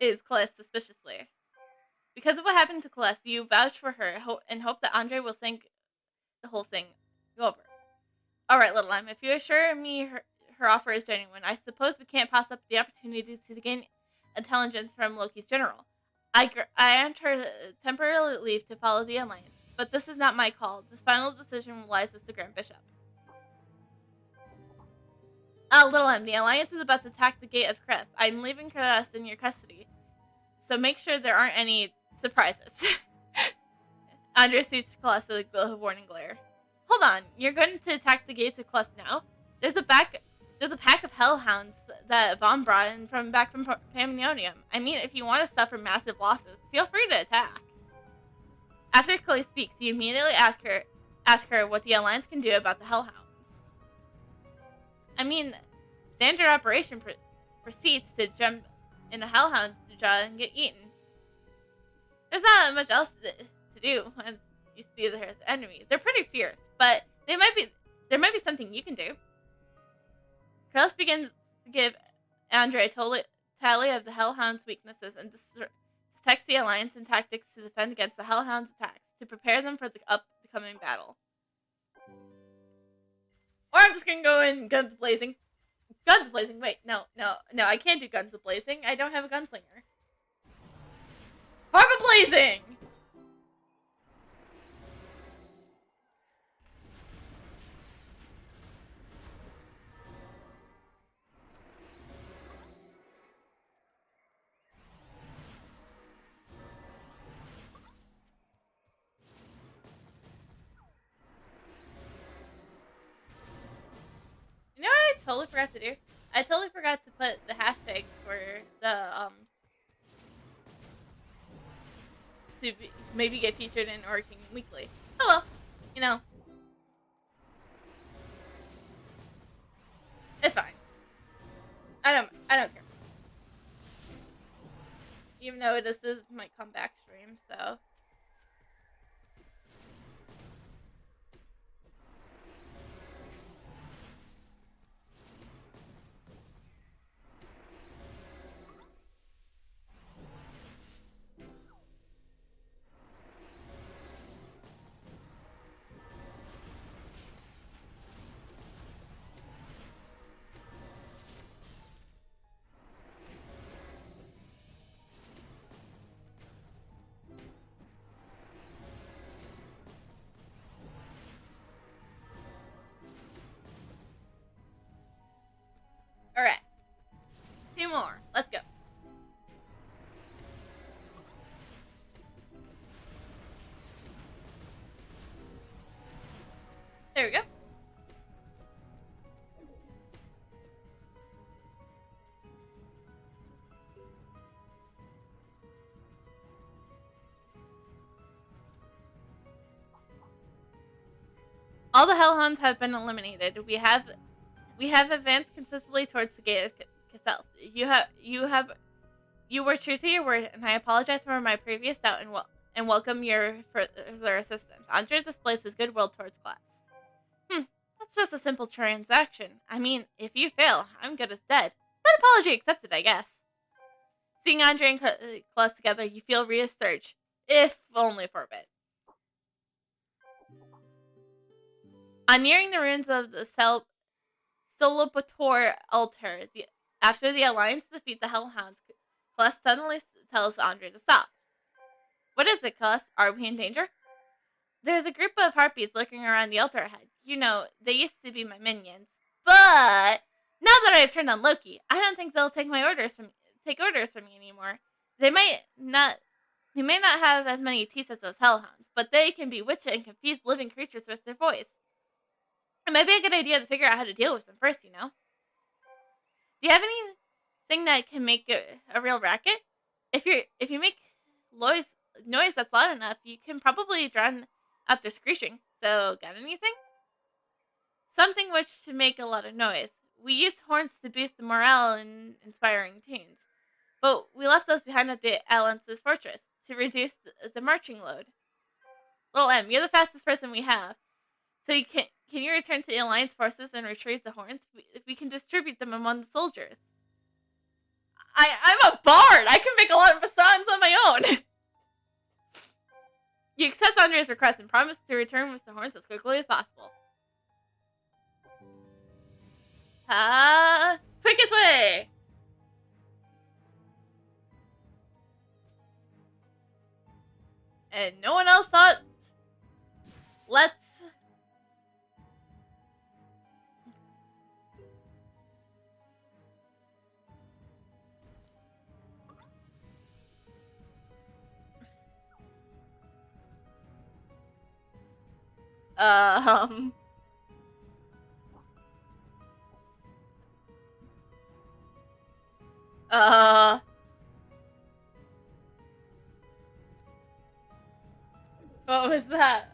is closed suspiciously. Because of what happened to Celeste, you vouch for her and hope that Andre will think the whole thing over. Alright, little M, if you assure me her offer is genuine, I suppose we can't pass up the opportunity to gain intelligence from Loki's general. I grant her temporary leave to follow the Alliance, but this is not my call. This final decision lies with the Grand Bishop. Little M, the Alliance is about to attack the gate of Crest. I'm leaving Crest in your custody, so make sure there aren't any surprises. Andre sees Colette with a warning glare. Hold on, you're going to attack the gates of Colette now? There's a pack of hellhounds that Vaughn brought in from Pandemonium. I mean, if you want to suffer massive losses, feel free to attack. After Colette speaks, you immediately ask her what the Alliance can do about the hellhounds. I mean, standard operation proceeds to jump in a hellhound's jaw and get eaten. There's not much else to do once you see their enemy. They're pretty fierce, but there might be something you can do. Carlos begins to give Andre a tally of the Hellhound's weaknesses and detects the Alliance and tactics to defend against the Hellhound's attacks to prepare them for the upcoming battle. Or I'm just gonna go in guns blazing. Guns blazing. Wait, no, I can't do guns blazing. I don't have a gunslinger. Harbor blazing! You know what I totally forgot to do? I totally forgot to put the hashtags for the, to maybe get featured in Orking Weekly. Oh well, you know. It's fine. I don't care. Even though this is my comeback stream, so. Alright. 2 more. Let's go. There we go. All the Hellhounds have been eliminated. We We have advanced consistently towards the gate of Cassel. You were true to your word, and I apologize for my previous doubt and welcome your further assistance. Andre displays his goodwill towards class. That's just a simple transaction. I mean, if you fail, I'm good as dead. But apology accepted, I guess. Seeing Andre and class together, you feel reassured, if only for a bit. On nearing the ruins of the Solopator altar, after the Alliance defeat the Hellhounds, Kless suddenly tells Andre to stop. What is it, Kless? Are we in danger? There's a group of harpies lurking around the altar ahead. You know, they used to be my minions. But now that I've turned on Loki, I don't think they'll take orders from me anymore. They may not have as many teeth as those hellhounds, but they can bewitch and confuse living creatures with their voice. It might be a good idea to figure out how to deal with them first, you know? Do you have anything that can make a real racket? If you make noise that's loud enough, you can probably drown out their screeching. So, got anything? Something which to make a lot of noise. We used horns to boost the morale in inspiring tunes, but we left those behind at the Alliance's fortress to reduce the marching load. Little M, you're the fastest person we have. So can you return to the Alliance forces and retrieve the horns? We can distribute them among the soldiers. I'm a bard! I can make a lot of songs on my own! You accept Andre's request and promise to return with the horns as quickly as possible. Quickest way! And no one else thought... Let's... What was that?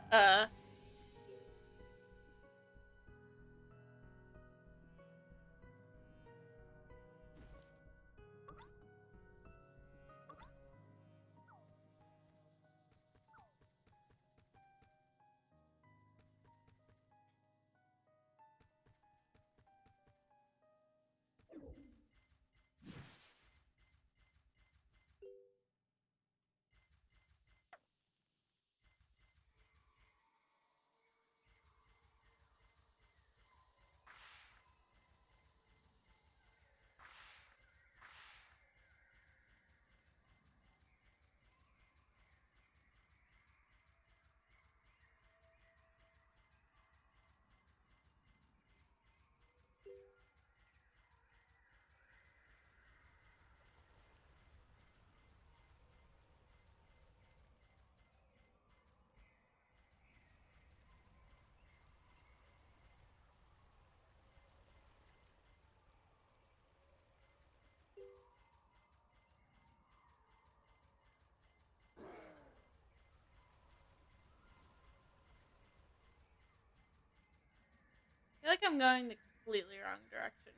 I feel like I'm going the completely wrong direction.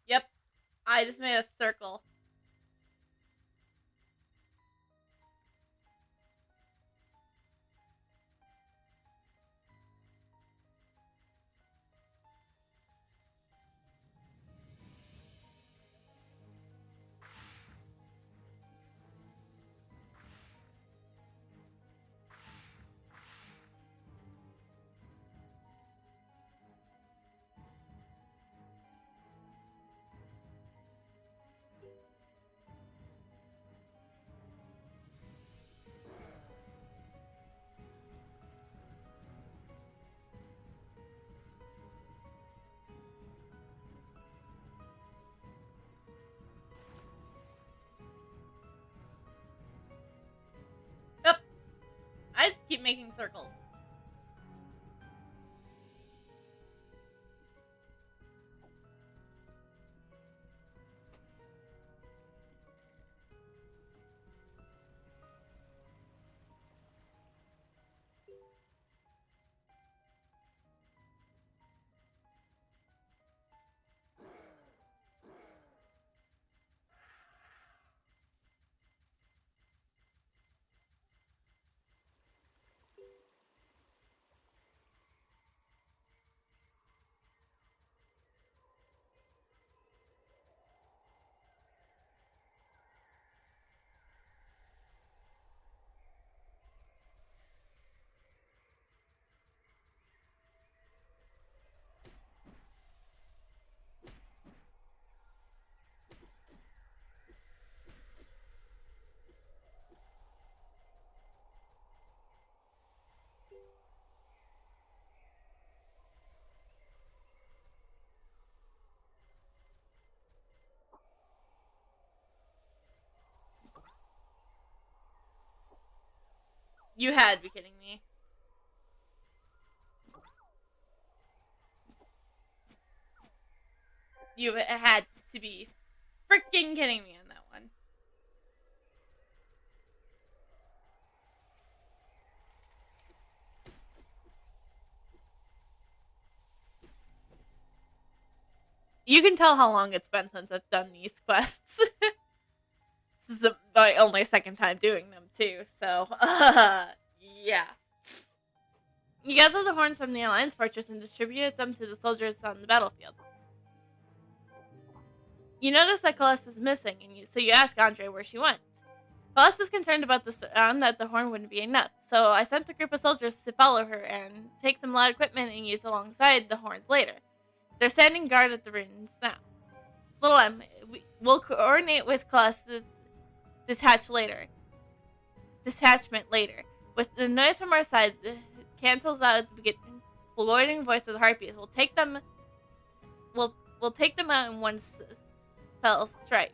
Yep, I just made a circle. Yep, I just keep making circles. You had to be kidding me. You had to be freaking kidding me on that one. You can tell how long it's been since I've done these quests. This is my only second time doing them too, so yeah. You gathered the horns from the Alliance Fortress and distributed them to the soldiers on the battlefield. You notice that Callista's missing, so you ask Andre where she went. Callista's concerned about the sound that the horn wouldn't be enough, so I sent a group of soldiers to follow her and take some loud equipment and use alongside the horns later. They're standing guard at the ruins now. Little M, we'll coordinate with Callista's detachment later. With the noise from our side cancels out the floating voice of the heartbeats. We'll take them out in one fell strike.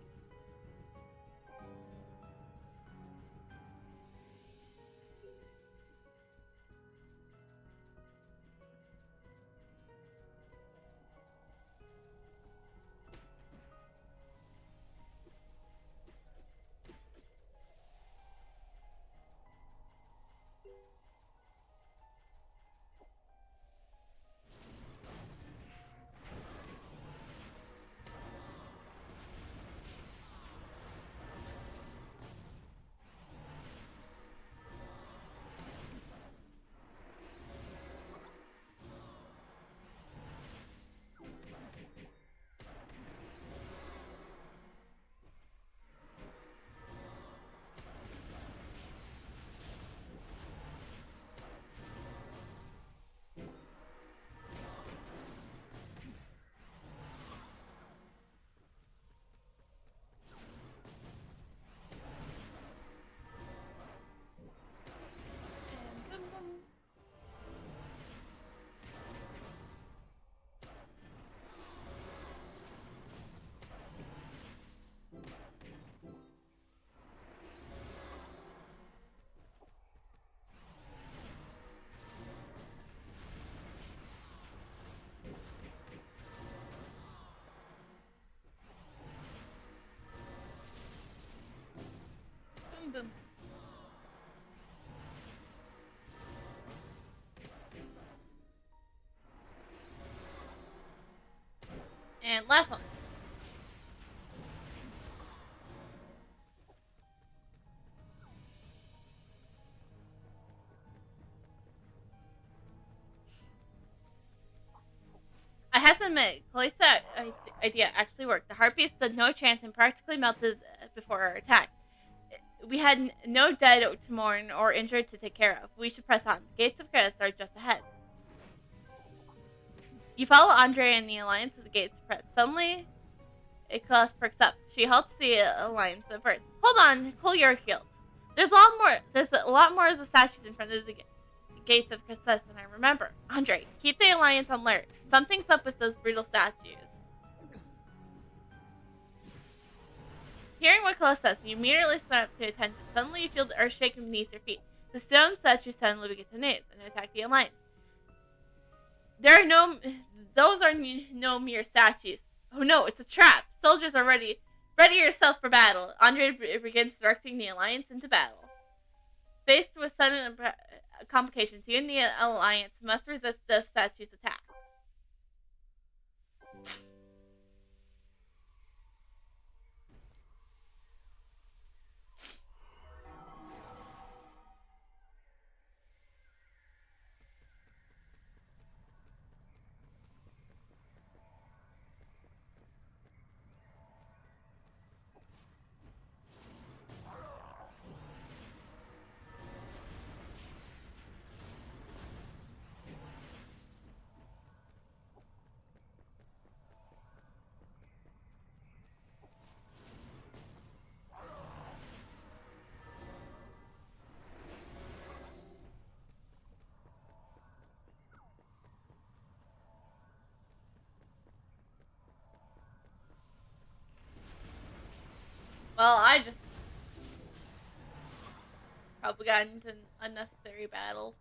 Boom, boom. And last one. I have to admit, Callista's idea actually worked. The heartbeat stood no chance and practically melted before our attack. We had no dead to mourn or injured to take care of. We should press on. The gates of Chris are just ahead. You follow Andre and the Alliance to the gates of Chris. Suddenly, Class perks up. She halts the Alliance at first. Hold on, cool your heels. There's a lot more of the statues in front of the gates of Chris than I remember. Andre, keep the Alliance on alert. Something's up with those brutal statues. Hearing what Close says, you immediately stand up to attention. Suddenly you feel the earth shaking beneath your feet. The stone statues suddenly begin to news and attack the Alliance. Those are no mere statues. Oh no, it's a trap. Soldiers are ready. Ready yourself for battle. Andre begins directing the Alliance into battle. Faced with sudden complications, you and the Alliance must resist the statue's attack. Well, I just Probably got into an unnecessary battle.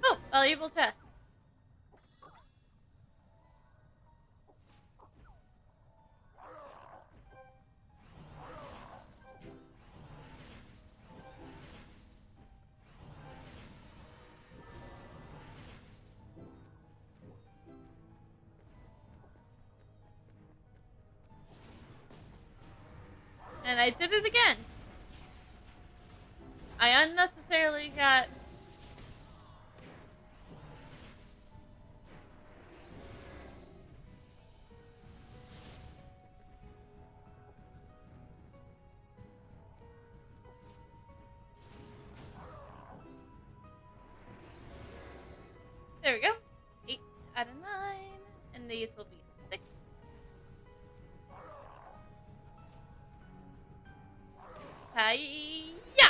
Oh, valuable chest. And I did it again. I unnecessarily got... There we go. 8 out of 9. And these will be 6. Hi-ya!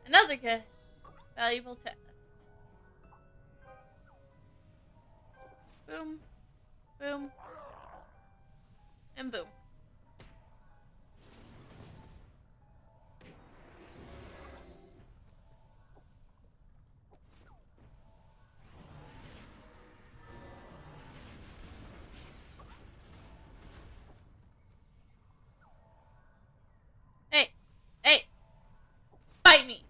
Another good, valuable chest. Boom, boom, and boom. Hey, hey, bite me!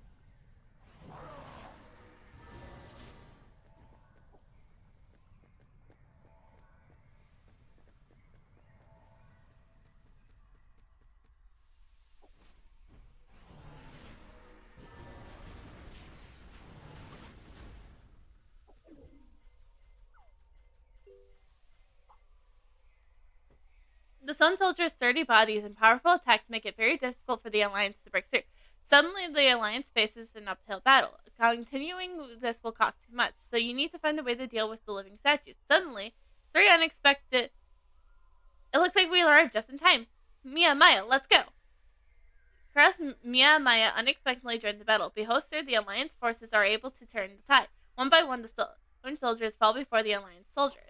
The Sun Soldier's sturdy bodies and powerful attacks make it very difficult for the Alliance to break through. Suddenly, the Alliance faces an uphill battle. Continuing this will cost too much, so you need to find a way to deal with the living statues. Suddenly, 3 unexpected... It looks like we arrived just in time. Mia, Maya, let's go! Cross, Mia, and Maya unexpectedly joined the battle. Behold, sir, the Alliance forces are able to turn the tide. One by one, the stone soldiers fall before the Alliance soldiers.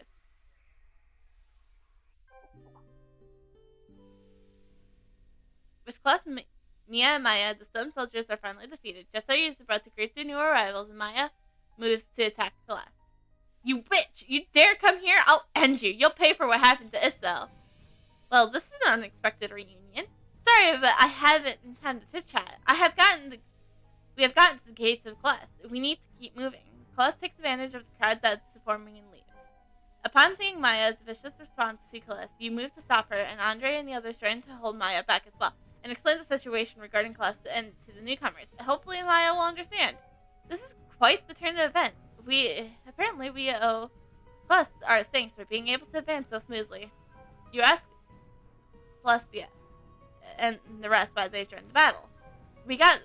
With Class Mia and Maya, the stone soldiers are finally defeated. Just as he is about to greet the new arrivals, Maya moves to attack Class. You witch! You dare come here? I'll end you. You'll pay for what happened to Isel. Well, this is an unexpected reunion. Sorry, but I haven't time to chit-chat. We have gotten to the gates of Class. We need to keep moving. Class takes advantage of the crowd that's forming and leaves. Upon seeing Maya's vicious response to Class, you move to stop her, and Andre and the others try to hold Maya back as well, and explain the situation regarding Class and to the newcomers. Hopefully Maya will understand. This is quite the turn of events. We owe Class our thanks for being able to advance so smoothly. You ask Celestia and the rest why they joined the battle. We got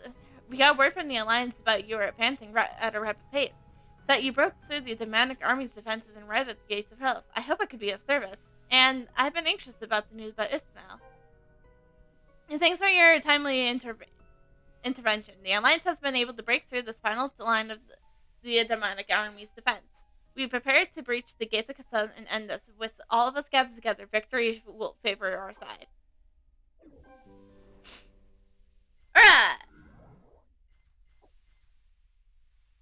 word from the Alliance about your advancing at a rapid pace. That you broke through the demonic army's defenses and right at the gates of hell. I hope I could be of service. And I've been anxious about the news about Ismail. And thanks for your timely intervention. The Alliance has been able to break through this final line of the demonic army's defense. We prepared to breach the gates of Kasan and end this. With all of us gathered together, victory will favor our side. Alright!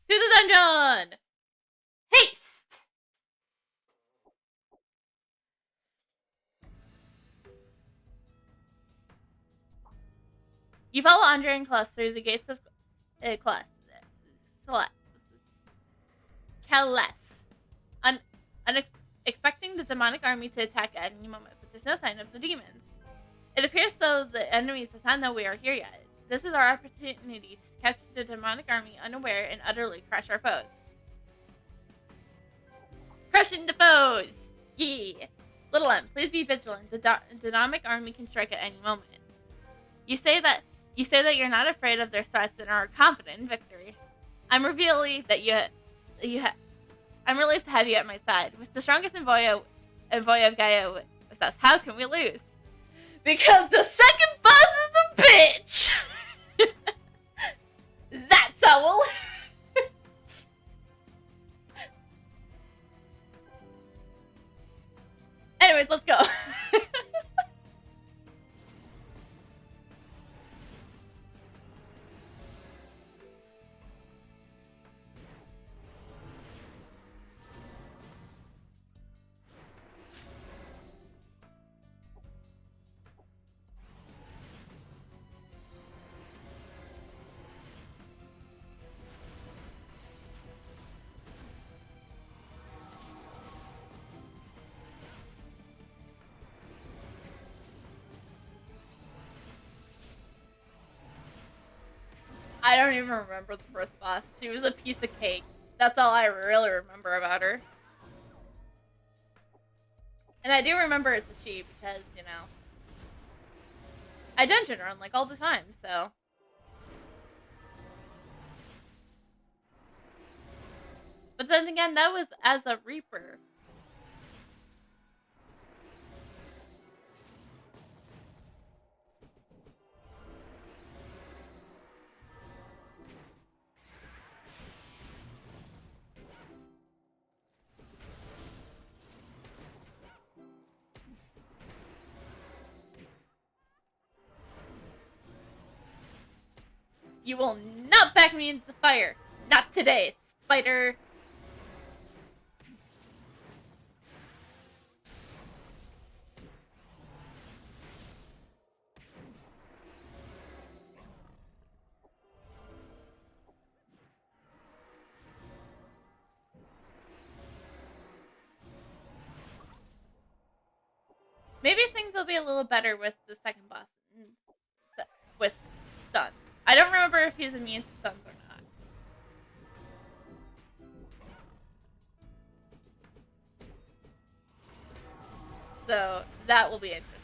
To the dungeon! Haste! You follow Andre and Class through the gates of Kalas. Expecting the demonic army to attack at any moment, but there's no sign of the demons. It appears though the enemy does not know we are here yet. This is our opportunity to catch the demonic army unaware and utterly crush our foes. Crushing the foes! Yeah! Little M, please be vigilant. The demonic army can strike at any moment. You say that you're not afraid of their threats and are confident in victory. I'm relieved to have you at my side. With the strongest envoy of Gaia with us, how can we lose? Because the second boss is a bitch! That's how we'll... I don't even remember the first boss. She was a piece of cake. That's all I really remember about her. And I do remember it's a she because, you know, I dungeon run like all the time, so. But then again, that was as a Reaper. You will not back me into the fire. Not today, spider. Maybe things will be a little better with the second boss with stuns. I don't remember if he's immune to stuns or not. So that will be interesting.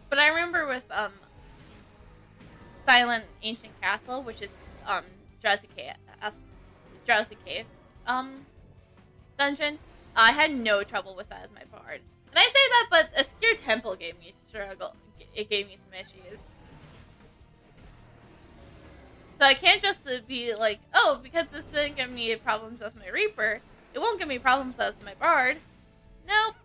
But I remember with Silent Ancient Castle, which is Drowsy Caves dungeon, I had no trouble with that as my bard. And I say that, but a Secure Temple gave me struggle. It gave me some issues. So I can't just be like, oh, because this didn't give me problems as my Reaper, it won't give me problems as my bard. Nope.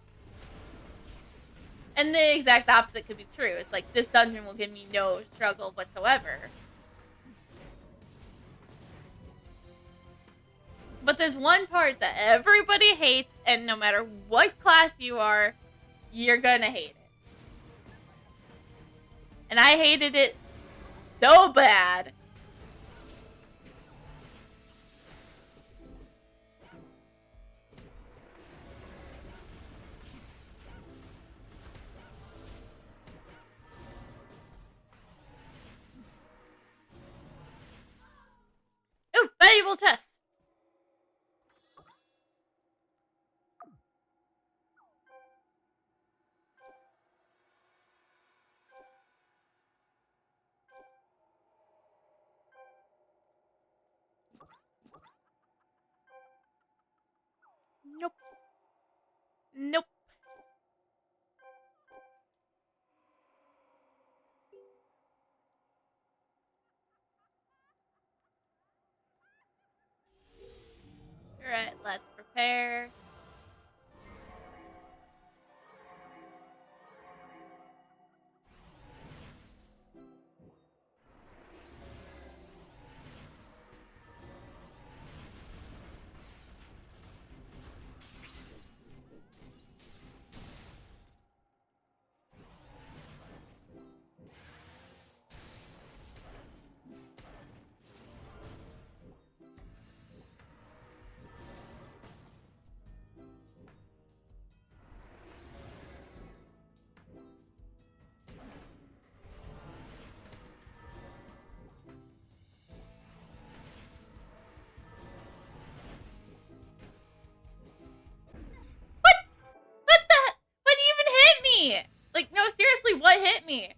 And the exact opposite could be true. It's like, this dungeon will give me no struggle whatsoever. But there's one part that everybody hates, and no matter what class you are, you're gonna hate it. And I hated it so bad. Ooh, valuable chest. Nope. Nope. Alright, let's prepare. What the? What even hit me? Like, no, seriously, what hit me?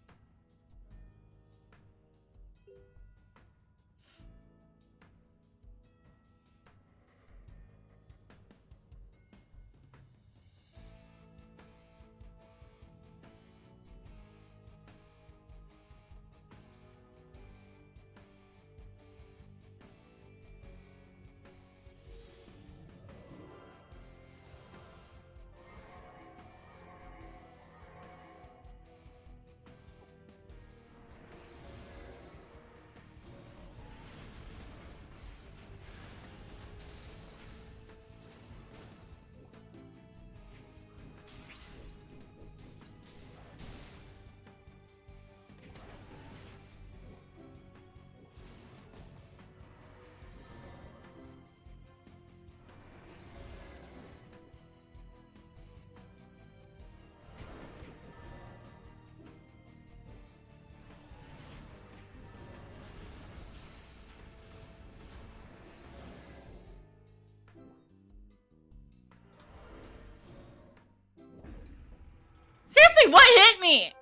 What hit me?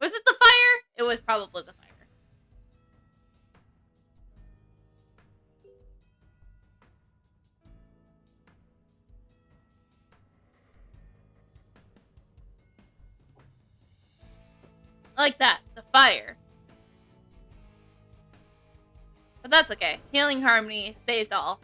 Was it the fire? It was probably the fire. I like that. The fire. But that's okay. Healing Harmony saves all.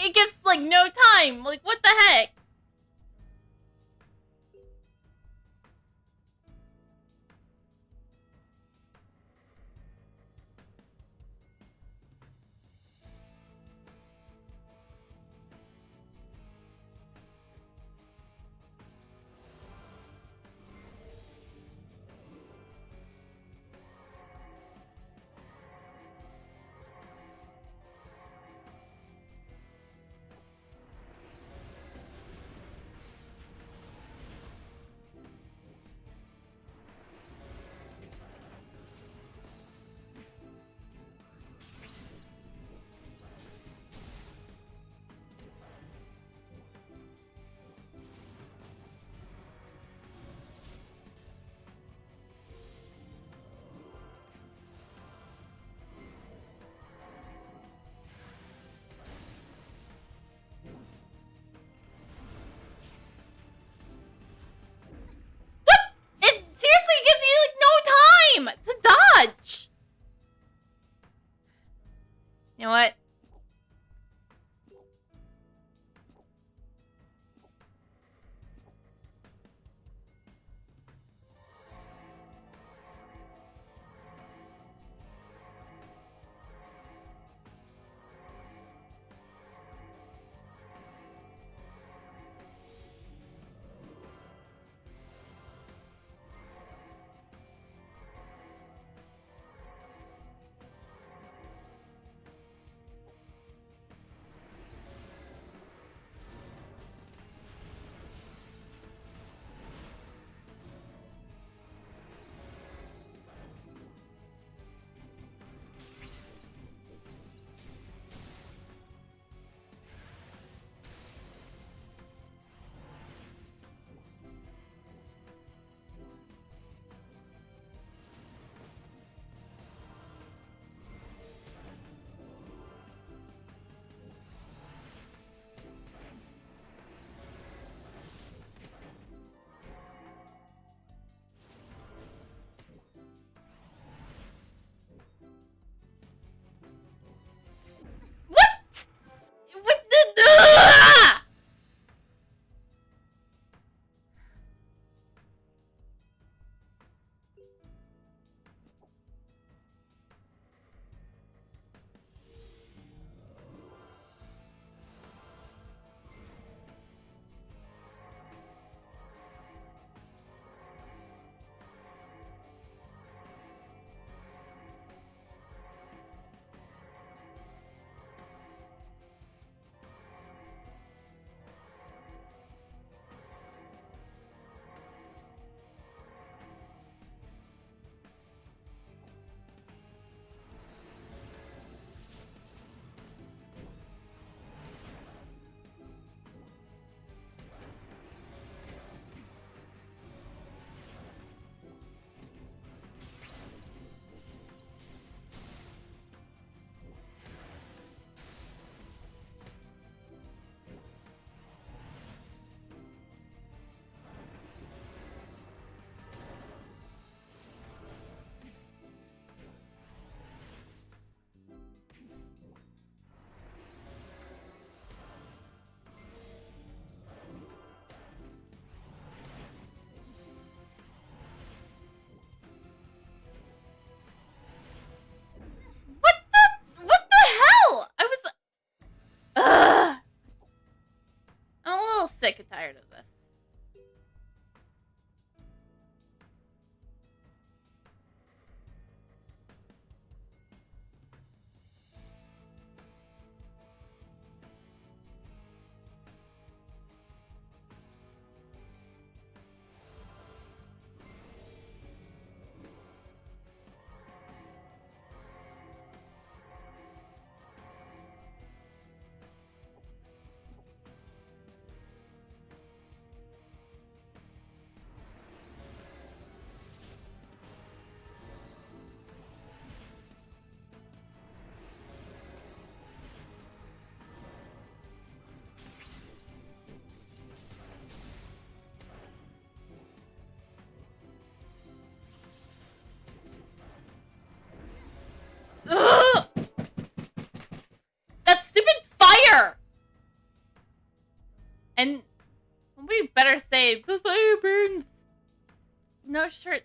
It gives, like, no time. Like, what the heck? no shirt.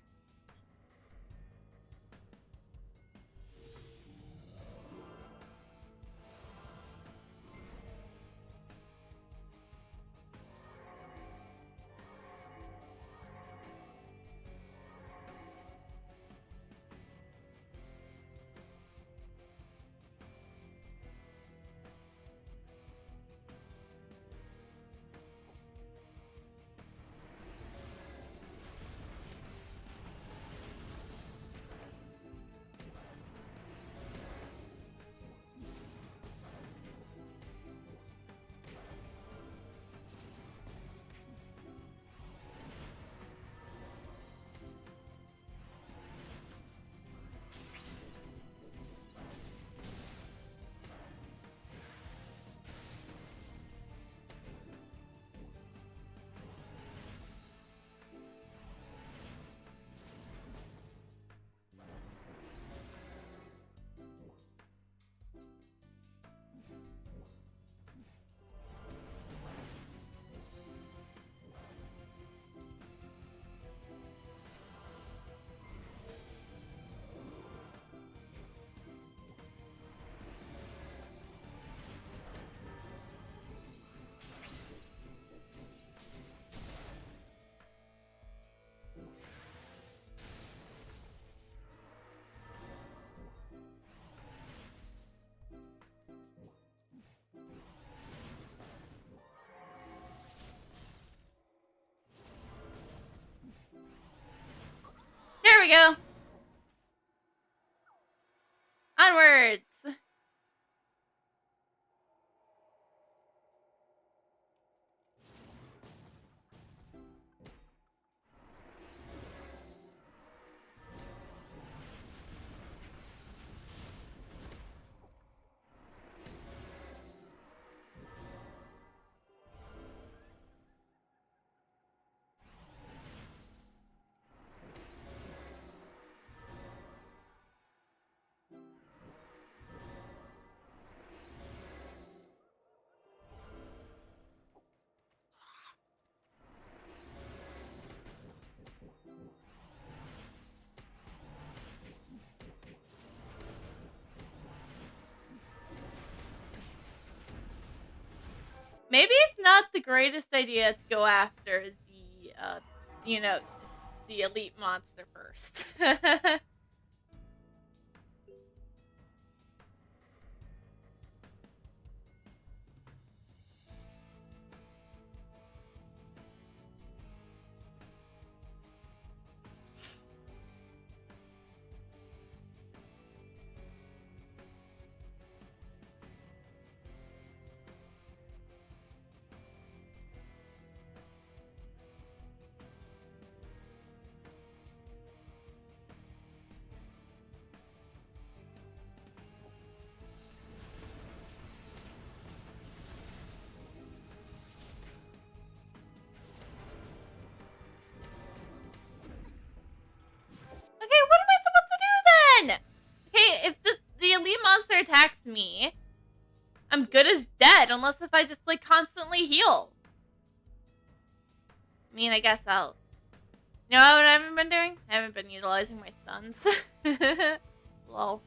There we go. Onwards. Maybe it's not the greatest idea to go after the, the elite monster first. Okay, what am I supposed to do then? Okay, if the elite monster attacks me, I'm good as dead unless if I just like constantly heal. I mean, I guess I'll. You know what I haven't been doing? I haven't been utilizing my stuns. Lol.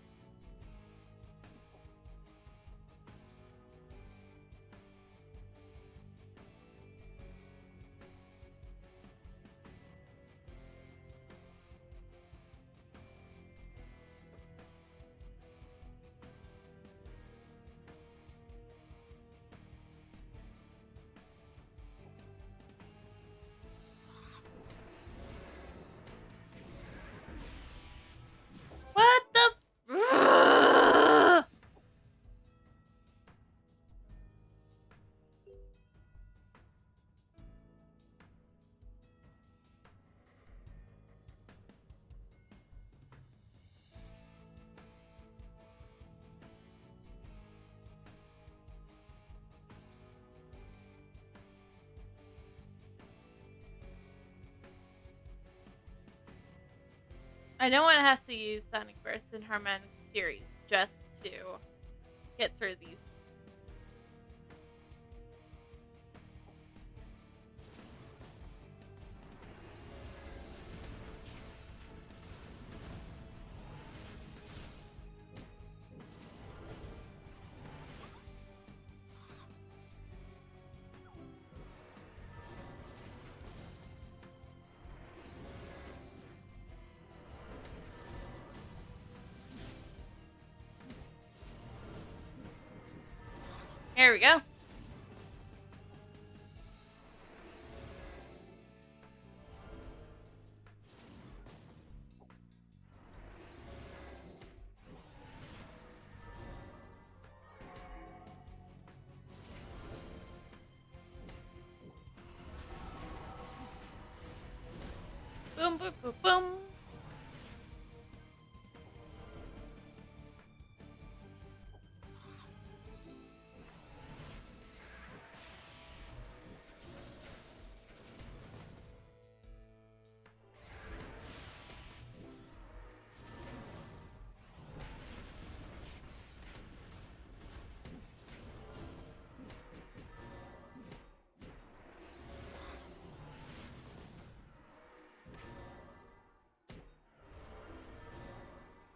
What the? I know one has to use Sonic Burst and Harmonic Series just to get through these. Here we go. Boom, boom, boom, boom.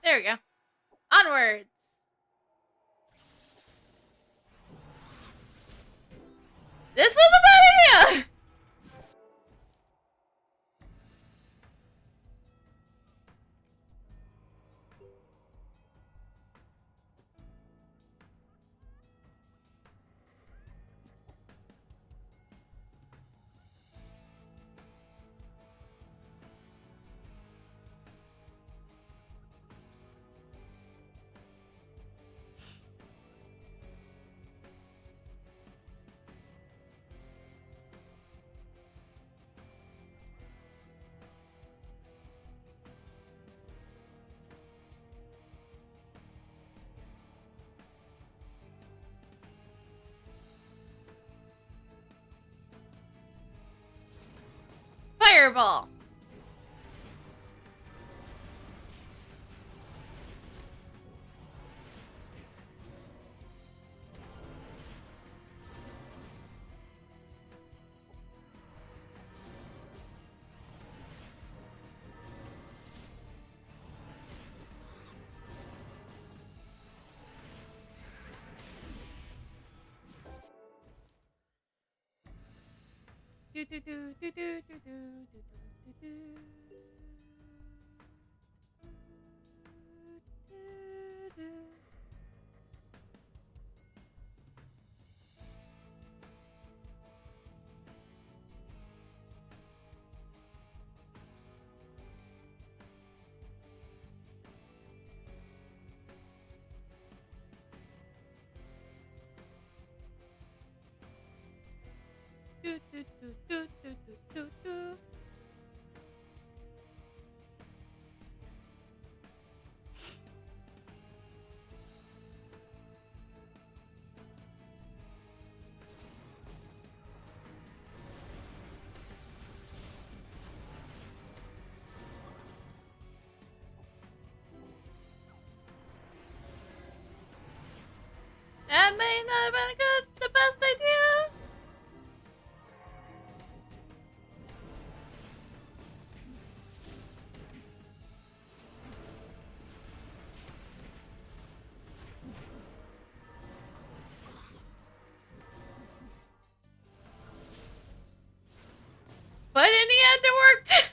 There we go. Onwards. This was a bad idea! Fireball. Do do do do do do do do do do. Do do do do do do do do. That may not have been the best idea. But in the end, it worked.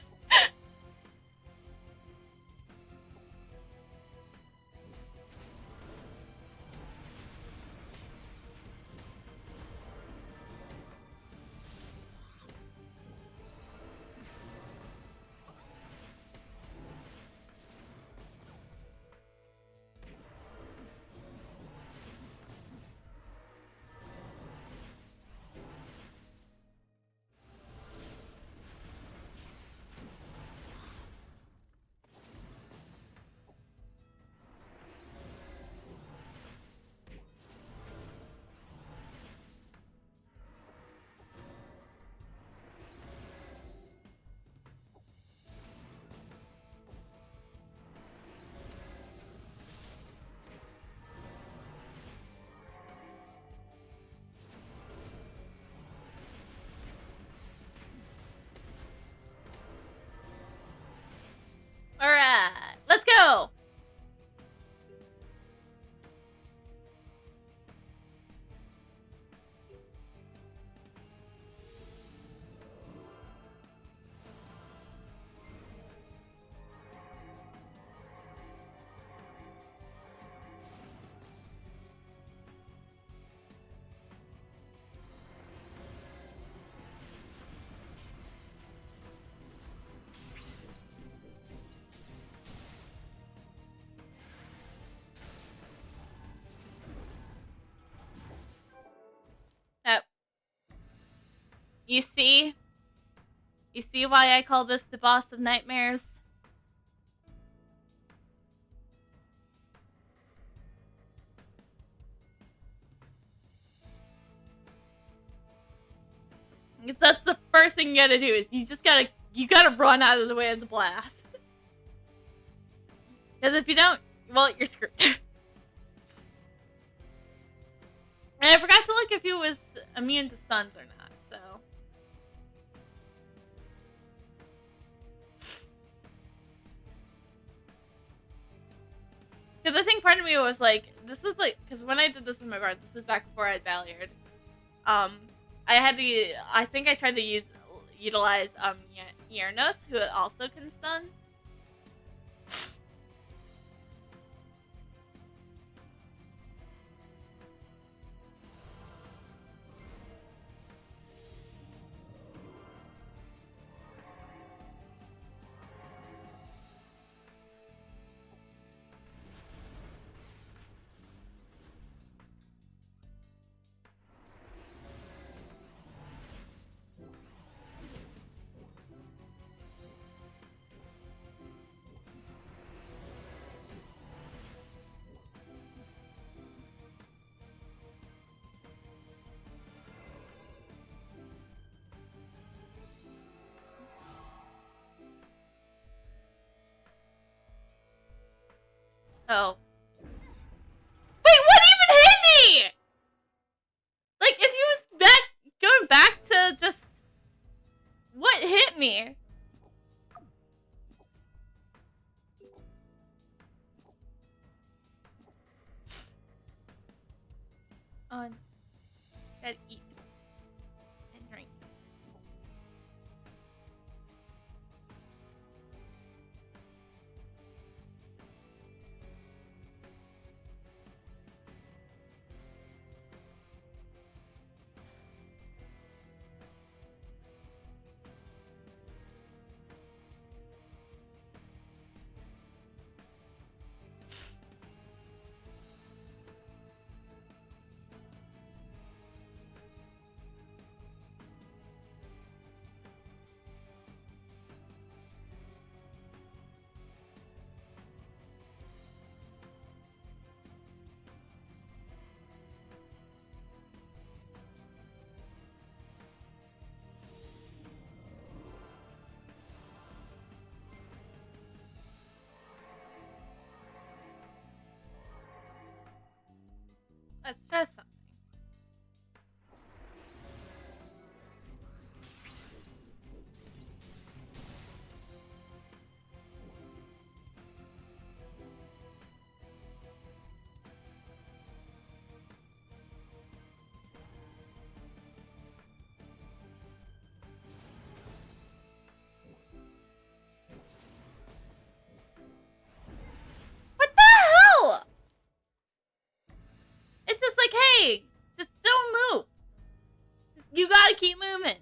You see? You see why I call this the boss of nightmares? Because that's the first thing you gotta do is you gotta run out of the way of the blast. Because if you don't, well, you're screwed. And I forgot to look if he was immune to stuns or not, so. Because I think part of me was like, this was like, because when I did this with my guard, this is back before I had Valiard. I think I tried to utilize Yernos, who also can stun. Oh. Wait, what even hit me? Like, if he was going back to just... What hit me? Oh, gotta eat and drink. Let's try something. What the hell? It's just like, hey, just don't move. You gotta keep moving.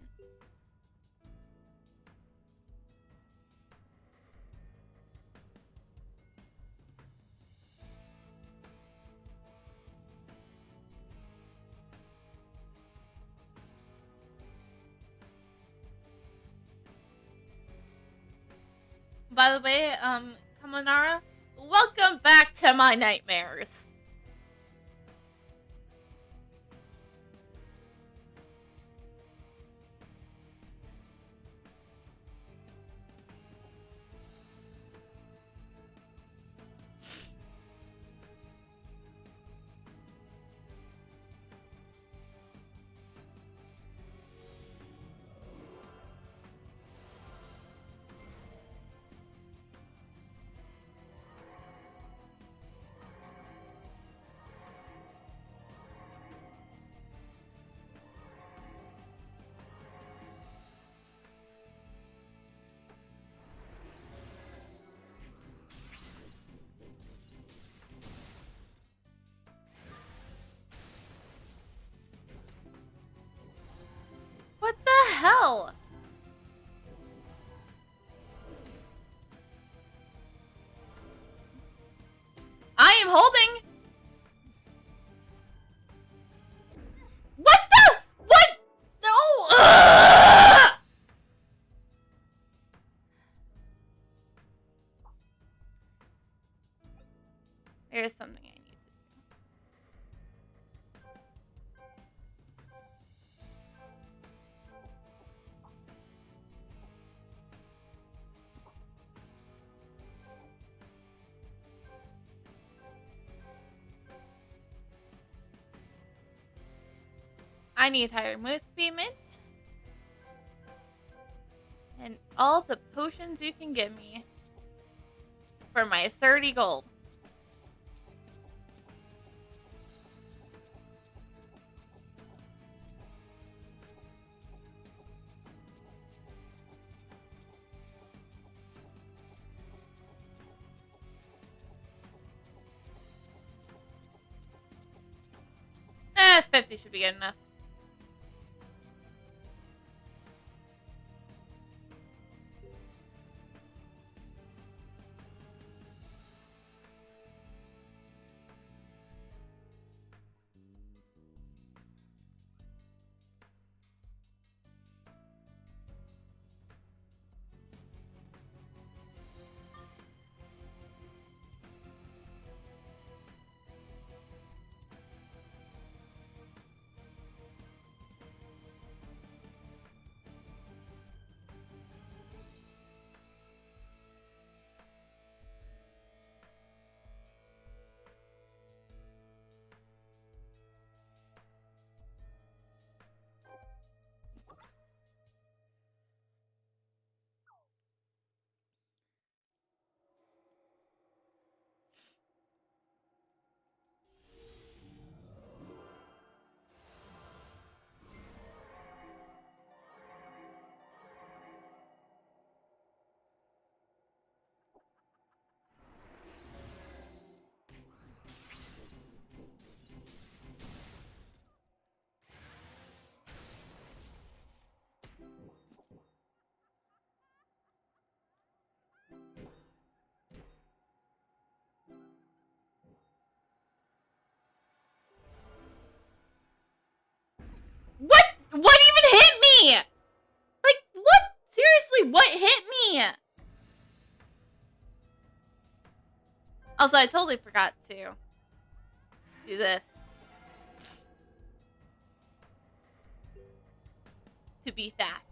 By the way, Kamanara, welcome back to my nightmares. What the hell? I am holding. What the? What? No. Ugh! There's something I need to do. I need higher move speed mint. And all the potions you can give me for my 30 gold. Eh, 50 should be good enough. What? What even hit me? Like, what? Seriously, what hit me? Also, I totally forgot to do this. To be fast.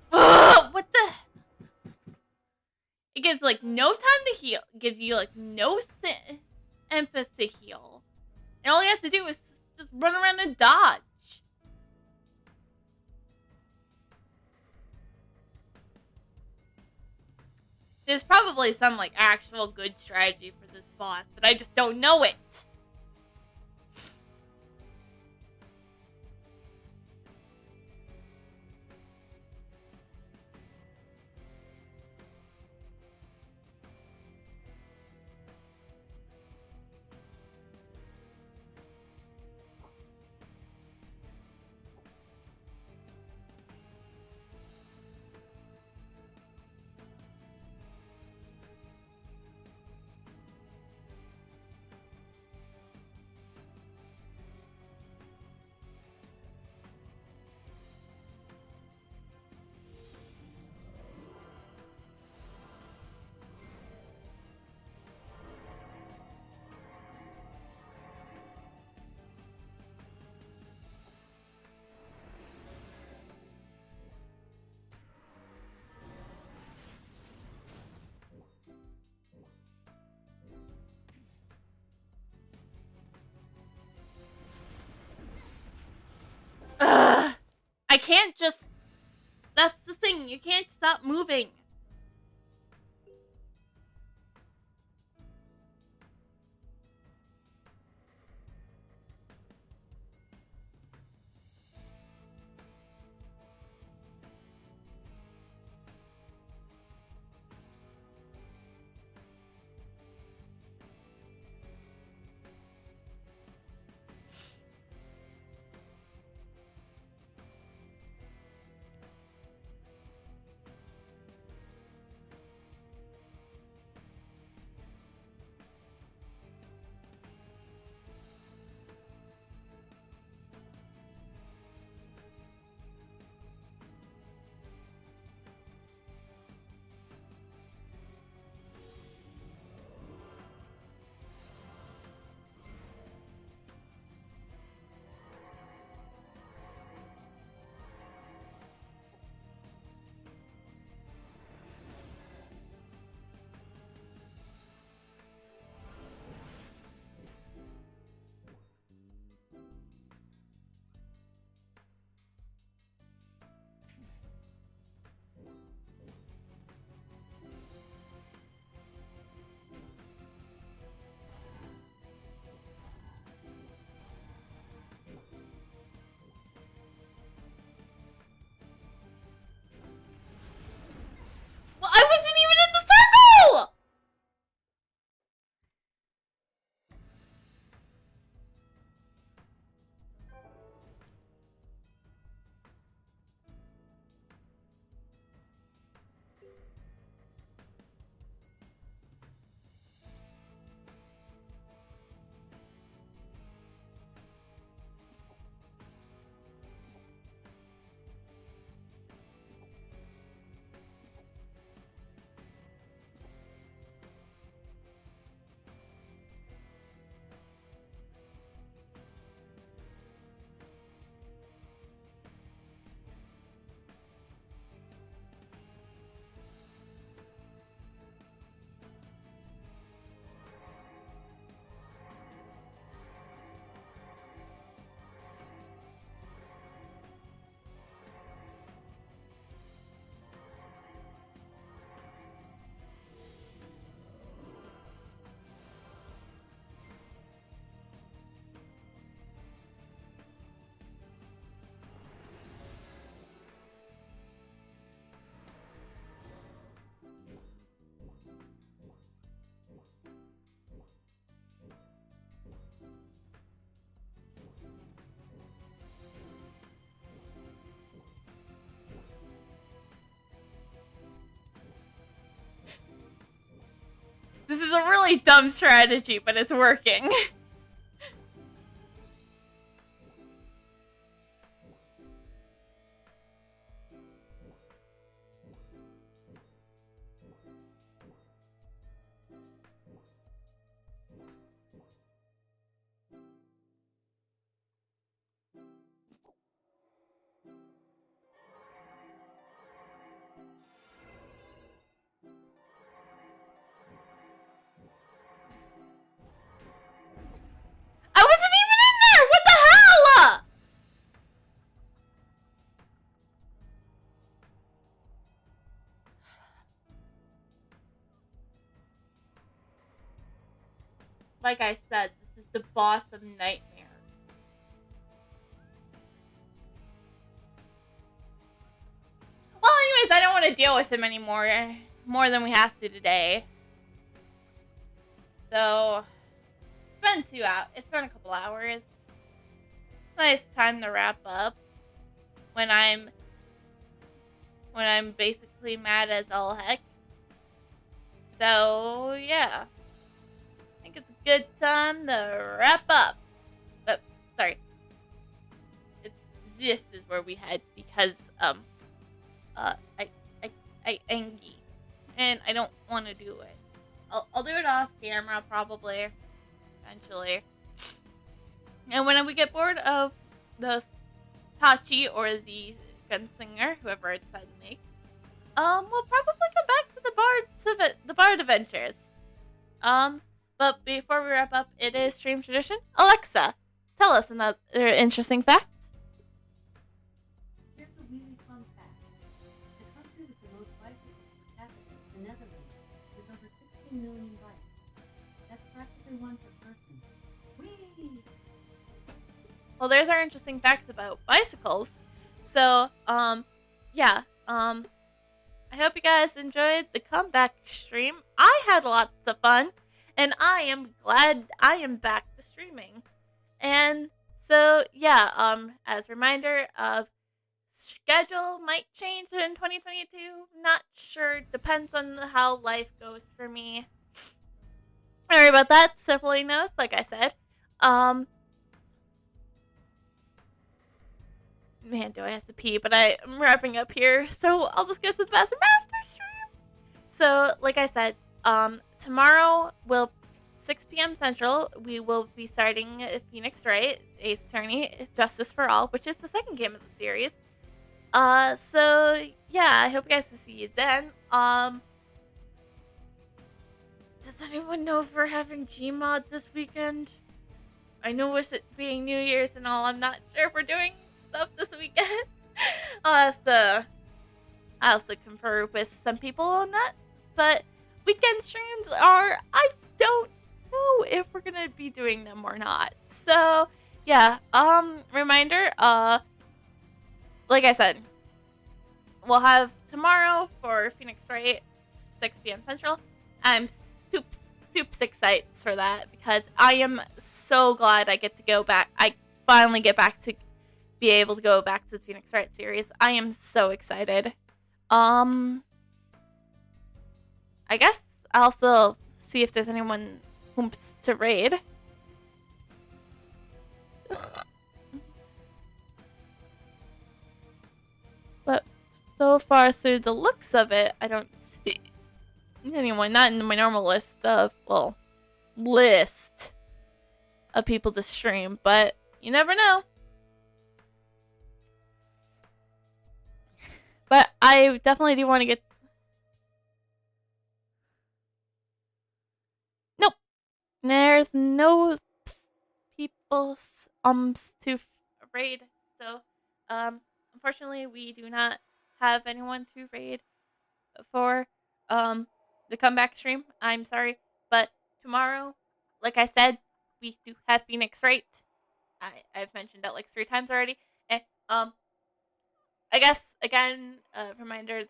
Ugh, what the? It gives like no time to heal. It gives you like no emphasis to heal. And all you have to do is just run around and dodge. There's probably some like actual good strategy for this boss, but I just don't know it. not moving. Well, I wasn't even in the circle! This is a really dumb strategy, but it's working. I wasn't even in there! What the hell? Like I said, this is the boss of nightmares. Well, anyways, I don't want to deal with him anymore. More than we have to today. So, it's been a couple hours. Nice time to wrap up. When I'm basically mad as all heck. So, yeah. I think it's a good time to wrap up. But, sorry. This is where we head because, I Angie. And I don't want to do it. I'll do it off camera, probably. Eventually. And when we get bored of the Tachi or the gunslinger, whoever I decide to make, we'll probably come back to the Bard Adventures. But before we wrap up, it is stream tradition. Alexa, tell us another interesting fact. Here's a really fun fact. The country with the most well, there's our interesting facts about bicycles. So, yeah, I hope you guys enjoyed the comeback stream. I had lots of fun, and I am glad I am back to streaming. And so, yeah, as a reminder of schedule might change in 2022. Not sure. Depends on how life goes for me. Sorry about that. Simply knows, like I said. Um, man, do I have to pee? But I'm wrapping up here, so I'll just go to the bathroom after stream. So, like I said, tomorrow will 6 p.m. Central. We will be starting Phoenix Wright Ace Attorney Justice for All, which is the second game of the series. So yeah, I hope you guys will see you then. Does anyone know if we're having Gmod this weekend? I know with it being New Year's and all, I'm not sure if we're doing stuff this weekend. I'll have to confer with some people on that. But weekend streams are, I don't know if we're gonna be doing them or not. So yeah, reminder, like I said, we'll have tomorrow for Phoenix Wright, 6 p.m. Central. I'm super excited for that because I am so glad I get to go back. I finally get back to be able to go back to the Phoenix Wright series. I am so excited. I guess I'll still see if there's anyone whomps to raid. But so far through the looks of it, I don't see anyone, not in my normal list of people to stream, but you never know. But I definitely do want to get. Nope, there's no people to raid, so unfortunately we do not have anyone to raid for the comeback stream. I'm sorry, but tomorrow, like I said, we do have Phoenix Wright. I've mentioned that like 3 times already. And I guess again, reminder,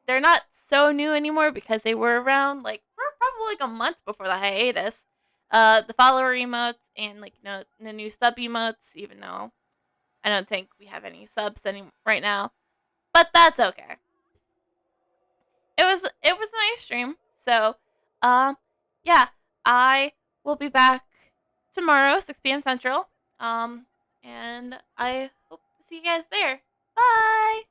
they're not so new anymore because they were around like for probably like a month before the hiatus. The follower emotes and like the new sub emotes, even though I don't think we have any subs right now, but that's okay. It was a nice stream. So, yeah, I will be back tomorrow, 6 p.m. Central. And I hope to see you guys there. Bye.